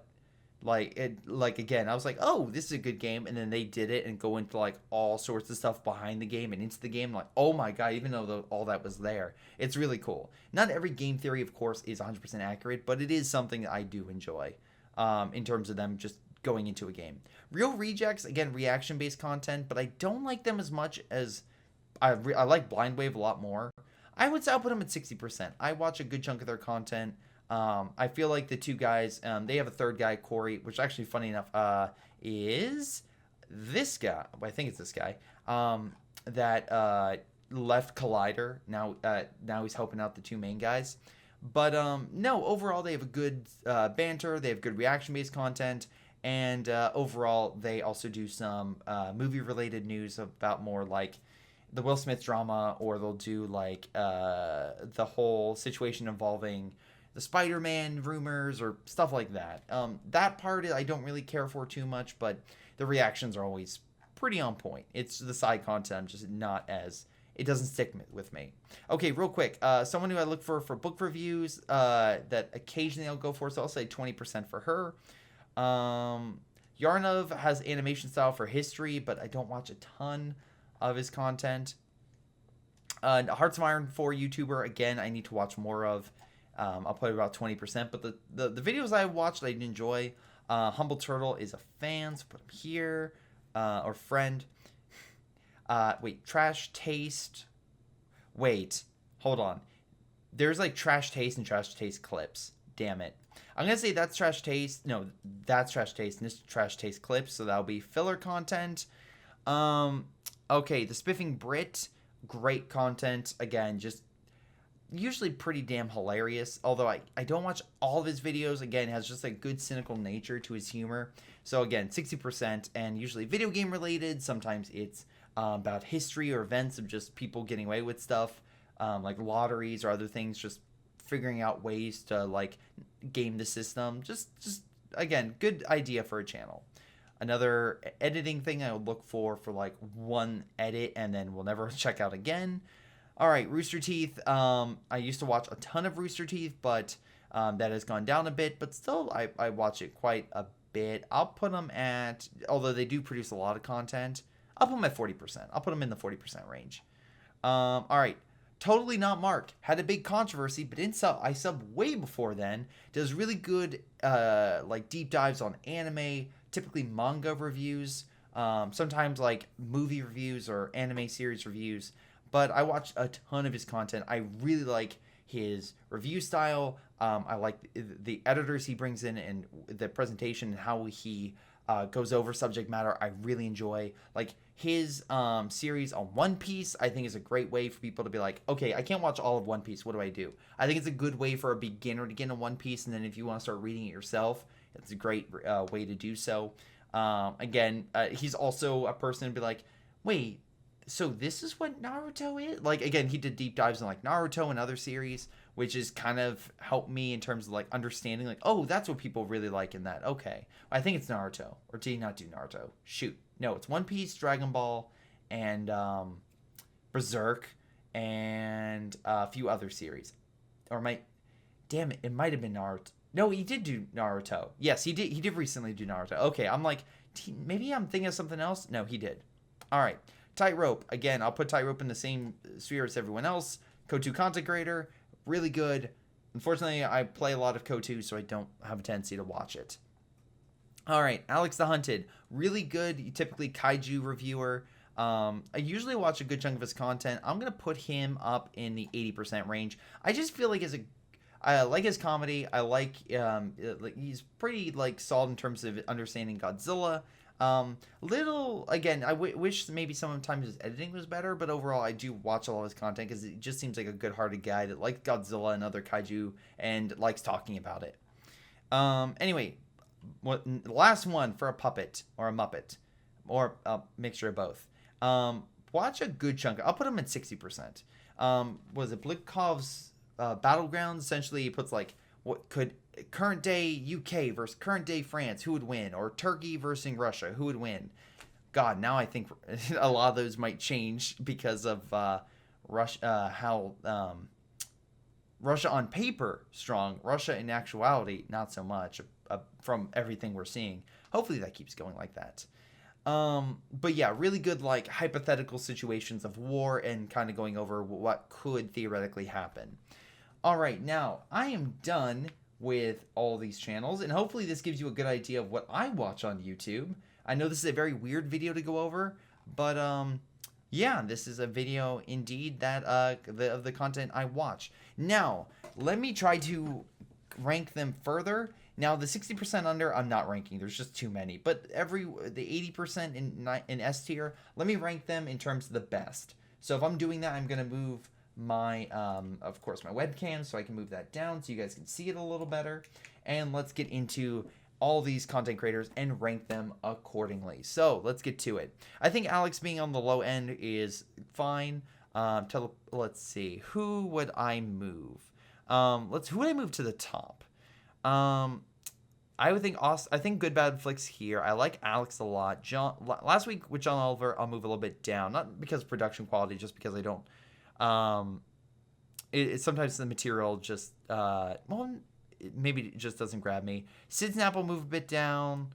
like again, I was like, oh, this is a good game, and then they did it and go into like all sorts of stuff behind the game and into the game. Like, oh my god, even though all that was there, it's really cool. Not every game theory, of course, is 100% accurate, but it is something that I do enjoy in terms of them just going into a game. Real Rejects, again, reaction-based content, but I don't like them as much as I like Blind Wave a lot more. I would say I'll put them at 60%. I watch a good chunk of their content. I feel like the two guys, they have a third guy, Corey, which actually, funny enough, is this guy. I think it's this guy that left Collider. Now he's helping out the two main guys. But no, overall, they have a good banter. They have good reaction-based content. And overall, they also do some movie-related news about more like the Will Smith drama, or they'll do like the whole situation involving the Spider-Man rumors or stuff like that. That part I don't really care for too much, but the reactions are always pretty on point. It's the side content, just not as... It doesn't stick with me. Okay, real quick. Someone who I look for book reviews that occasionally I'll go for, so I'll say 20% for her. Yarnov has animation style for history, but I don't watch a ton of his content. Hearts of Iron 4 YouTuber, again, I need to watch more of. I'll put about 20%, but the videos I watched I did enjoy. Humble Turtle is a fan, so put him here. Or friend. Wait, Trash Taste. Wait, hold on. There's like Trash Taste and Trash Taste clips. Damn it. I'm going to say that's Trash Taste. No, that's Trash Taste, and this is Trash Taste clips, so that'll be filler content. Okay, The Spiffing Brit, great content. Again, just usually pretty damn hilarious, although I don't watch all of his videos. Again, has just a good cynical nature to his humor. So again, 60%, and usually video game related. Sometimes it's about history or events of just people getting away with stuff, like lotteries or other things, just figuring out ways to like game the system. Just again, good idea for a channel. Another editing thing I would look for like one edit and then we'll never check out again. All right, Rooster Teeth. I used to watch a ton of Rooster Teeth, but that has gone down a bit. But still, I watch it quite a bit. I'll put them at, although they do produce a lot of content, I'll put them at 40%. I'll put them in the 40% range. All right. Totally Not Mark had a big controversy, but I subbed way before then. Does really good like deep dives on anime, typically manga reviews, sometimes like movie reviews or anime series reviews. But I watched a ton of his content. I really like his review style. I like the editors he brings in and the presentation and how he goes over subject matter. I really enjoy like his series on One Piece. I think is a great way for people to be like, okay, I can't watch all of One Piece. What do I do? I think it's a good way for a beginner to get into One Piece, and then if you want to start reading it yourself, it's a great way to do so. Again, he's also a person to be like, wait, so this is what Naruto is? Like, again, he did deep dives on like Naruto and other series, which is kind of helped me in terms of like understanding like, oh, that's what people really like in that. Okay, I think it's Naruto. Or did he not do Naruto? Shoot. No, it's One Piece, Dragon Ball, and Berserk, and a few other series. Or damn it, it might have been Naruto. No, he did do Naruto. Yes, he did. He did recently do Naruto. Okay, I'm like, maybe I'm thinking of something else. No, he did. All right. Tightrope. Again, I'll put Tightrope in the same sphere as everyone else. Kotu content creator. Really good. Unfortunately, I play a lot of Kotu, so I don't have a tendency to watch it. All right. Alex the Hunted. Really good. Typically Kaiju reviewer. I usually watch a good chunk of his content. I'm going to put him up in the 80% range. I just feel like I like his comedy. I like he's pretty like solid in terms of understanding Godzilla. Again, I wish maybe sometimes his editing was better, but overall I do watch all of his content because it just seems like a good-hearted guy that likes Godzilla and other kaiju and likes talking about it. Anyway, the last one for a puppet or a muppet or a mixture of both. Watch a good chunk. I'll put him at 60%. Was it Blikkov's Battlegrounds? Essentially, he puts like what could current day UK versus current day France, who would win? Or Turkey versus Russia, who would win? God, now I think a lot of those might change because of Russia, how Russia on paper strong, Russia in actuality not so much, from everything we're seeing. Hopefully that keeps going like that. But yeah, really good like hypothetical situations of war and kind of going over what could theoretically happen. All right, now I am done with all these channels, and hopefully this gives you a good idea of what I watch on YouTube. I know this is a very weird video to go over, but yeah, this is a video indeed that of the content I watch. Now, let me try to rank them further. Now, the 60% under, I'm not ranking. There's just too many. But the 80% in S tier, let me rank them in terms of the best. So if I'm doing that, I'm going to move my, of course, my webcam so I can move that down so you guys can see it a little better. And let's get into all these content creators and rank them accordingly. So let's get to it. I think Alex being on the low end is fine. Let's see. Who would I move? Who would I move to the top? I would think I think Good Bad Flicks here. I like Alex a lot. Last week with John Oliver, I'll move a little bit down, not because of production quality, just because I don't. Sometimes the material just maybe it just doesn't grab me. Sid Snap will move a bit down.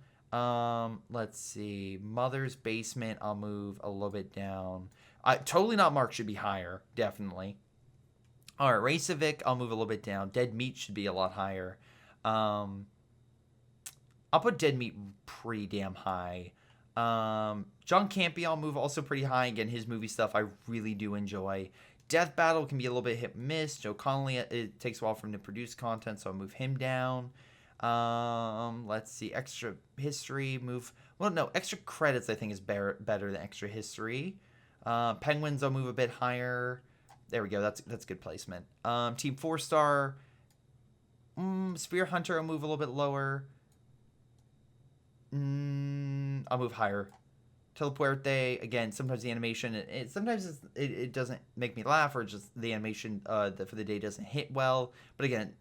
Let's see. Mother's Basement, I'll move a little bit down. Totally Not Mark should be higher, definitely. All right, Racevic, I'll move a little bit down. Dead Meat should be a lot higher. I'll put Dead Meat pretty damn high. John Campy, I'll move also pretty high. Again, his movie stuff I really do enjoy. Death Battle can be a little bit hit and miss. Joe Connolly, it takes a while for him to produce content, so I'll move him down. Let's see. Extra History, Extra Credits I think is better than Extra History. Penguins, I'll move a bit higher. There we go. That's good placement. Team 4-Star. Spear Hunter, I'll move a little bit lower. I'll move higher. Telepuerte, again, sometimes the animation, sometimes it doesn't make me laugh, or just the animation for the day doesn't hit well. But again,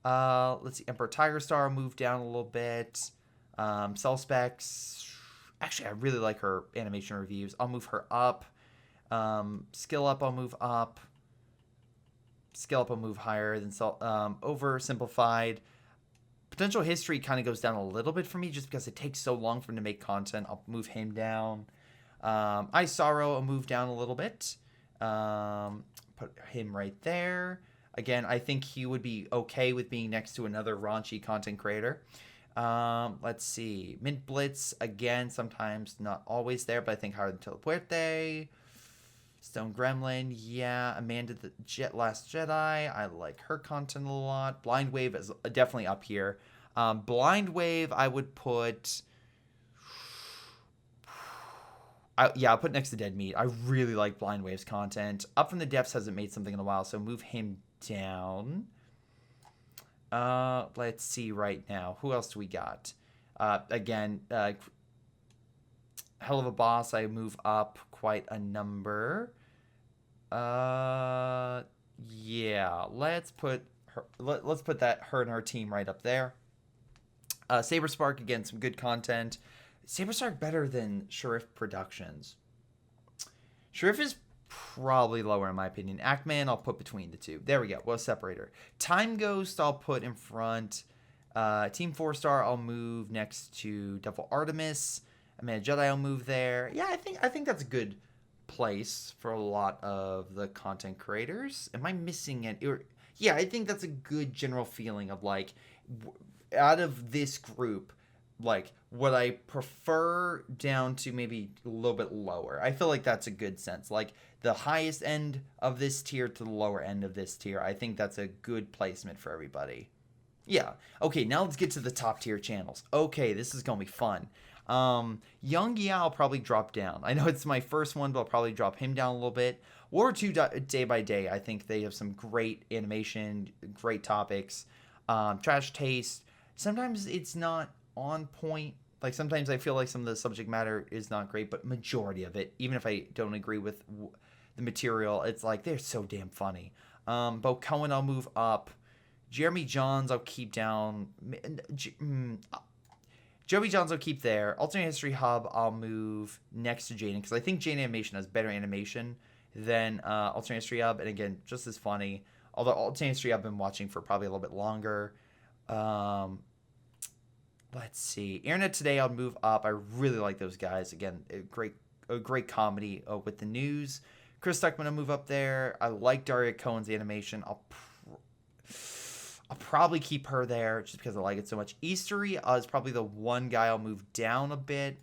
let's see, Emperor Tiger Star, I'll move down a little bit. Cell Specs, actually, I really like her animation reviews. I'll move her up. Skill Up, I'll move up. Skill Up, I'll move higher than Oversimplified. Potential History kind of goes down a little bit for me just because it takes so long for him to make content. I'll move him down. I Sorrow, I'll move down a little bit. Put him right there. Again, I think he would be okay with being next to another raunchy content creator. Let's see. Mint Blitz, again, sometimes not always there, but I think higher than Telepuerte. Stone Gremlin, yeah. Amanda the Last Jedi, I like her content a lot. Blind Wave is definitely up here. Blind Wave, I would put... I'll put next to Dead Meat. I really like Blind Wave's content. Up from the Depths hasn't made something in a while, so move him down. Let's see right now. Who else do we got? Again, Hell of a Boss, I move up quite a number. Yeah, let's put her and her team right up there. Saber Spark, again, some good content. Saber Spark better than Sheriff Productions. Sheriff is probably lower in my opinion. Ackman, I'll put between the two. There we go. Well, separator. Time Ghost, I'll put in front. Team 4-Star, I'll move next to Devil Artemis. Amanda Jedi, I'll move there. Yeah, I think that's a good place for a lot of the content creators. Am I missing it? Yeah, I think that's a good general feeling of like, out of this group, like, what I prefer down to maybe a little bit lower. I feel like that's a good sense. Like, the highest end of this tier to the lower end of this tier. I think that's a good placement for everybody. Yeah. Okay, now let's get to the top tier channels. Okay, this is going to be fun. Young Yeah, I'll probably drop down. I know it's my first one, but I'll probably drop him down a little bit. War 2 Day by Day, I think they have some great animation, great topics. Trash Taste, sometimes it's not on point. Like, sometimes I feel like some of the subject matter is not great, but majority of it, even if I don't agree with the material, it's like, they're so damn funny. Bo Cohen, I'll move up. Jeremy Johns, I'll keep down. Joey Johns will keep there. Alternate History Hub, I'll move next to Jaden because I think Jaden Animation has better animation than Alternate History Hub. And again, just as funny. Although Alternate History Hub I've been watching for probably a little bit longer. Let's see. Internet Today, I'll move up. I really like those guys. Again, a great comedy with the news. Chris Stuckman, I'll move up there. I like Daria Cohen's animation. I'll probably keep her there just because I like it so much. Eastery is probably the one guy I'll move down a bit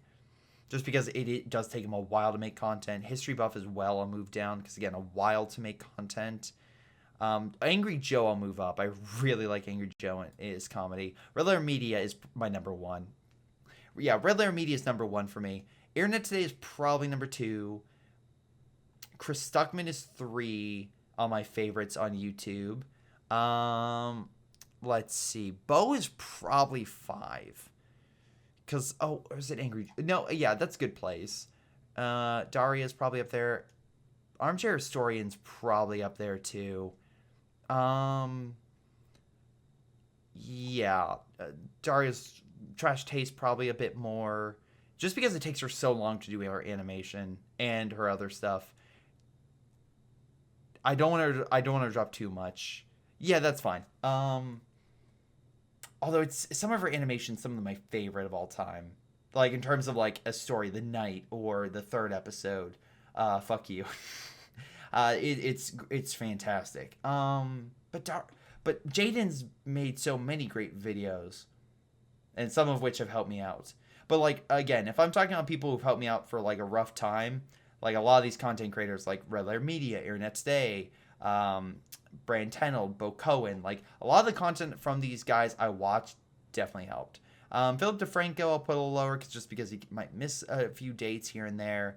just because it does take him a while to make content. History Buff as well I'll move down because, again, a while to make content. Angry Joe I'll move up. I really like Angry Joe in his comedy. Red Letter Media is my number one. Yeah, Red Letter Media is number one for me. Internet Today is probably number 2. Chris Stuckman is 3 on my favorites on YouTube. Let's see. Bo is probably 5. Because, or is it Angry? No, yeah, that's good place. Daria's probably up there. Armchair Historian's probably up there too. Yeah. Daria's Trash Taste probably a bit more. Just because it takes her so long to do her animation and her other stuff. I don't want to drop too much. Yeah, that's fine. Although it's some of her animations, some of my favorite of all time. Like in terms of like a story, The Night or the 3rd episode. Fuck you. It's fantastic. But Jaden's made so many great videos, and some of which have helped me out. But like again, if I'm talking about people who've helped me out for like a rough time, like a lot of these content creators, like Red Letter Media, Internet Today, Brand Tenold, Bo Cohen, like a lot of the content from these guys I watched definitely helped. Philip DeFranco I'll put a little lower just because he might miss a few dates here and there.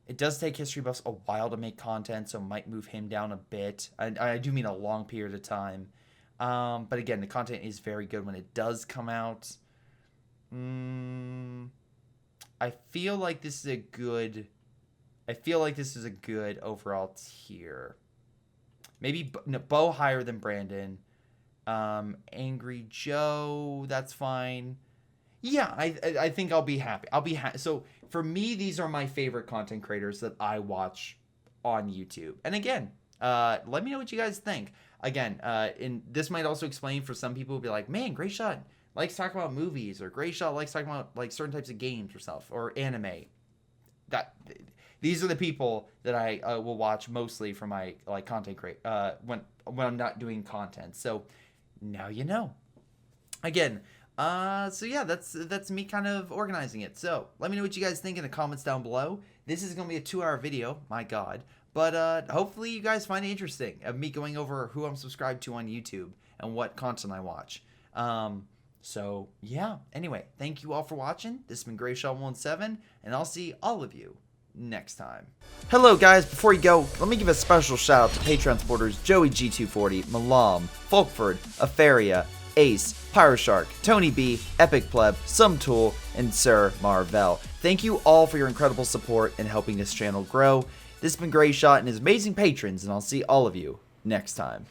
It does take history buffs a while to make content, so might move him down a bit. I do mean a long period of time. But again, the content is very good when it does come out. I feel like this is a good overall tier. Maybe Bo higher than Brandon. Angry Joe, that's fine. Yeah, I think I'll be happy. So for me, these are my favorite content creators that I watch on YouTube. And again, let me know what you guys think. Again, and this might also explain for some people who be like, man, Greyshot likes talking about movies, or Greyshot likes talking about like certain types of games or stuff, or anime. These are the people that I will watch mostly for my like content when I'm not doing content. So now you know. Again, so yeah, that's me kind of organizing it. So let me know what you guys think in the comments down below. This is gonna be a 2-hour video, my God. But hopefully you guys find it interesting of me going over who I'm subscribed to on YouTube and what content I watch. So yeah. Anyway, thank you all for watching. This has been greyshot17, and I'll see all of you next time. Hello guys, before you go, let me give a special shout out to Patreon supporters Joey G240, Milam, Folkvard, Aphyria, Ace, Pyroshark, Tony B, Epic Pleb, ShinobiWarrior, and Sir Marvell. Thank you all for your incredible support in helping this channel grow. This has been Greyshot and his amazing patrons, and I'll see all of you next time.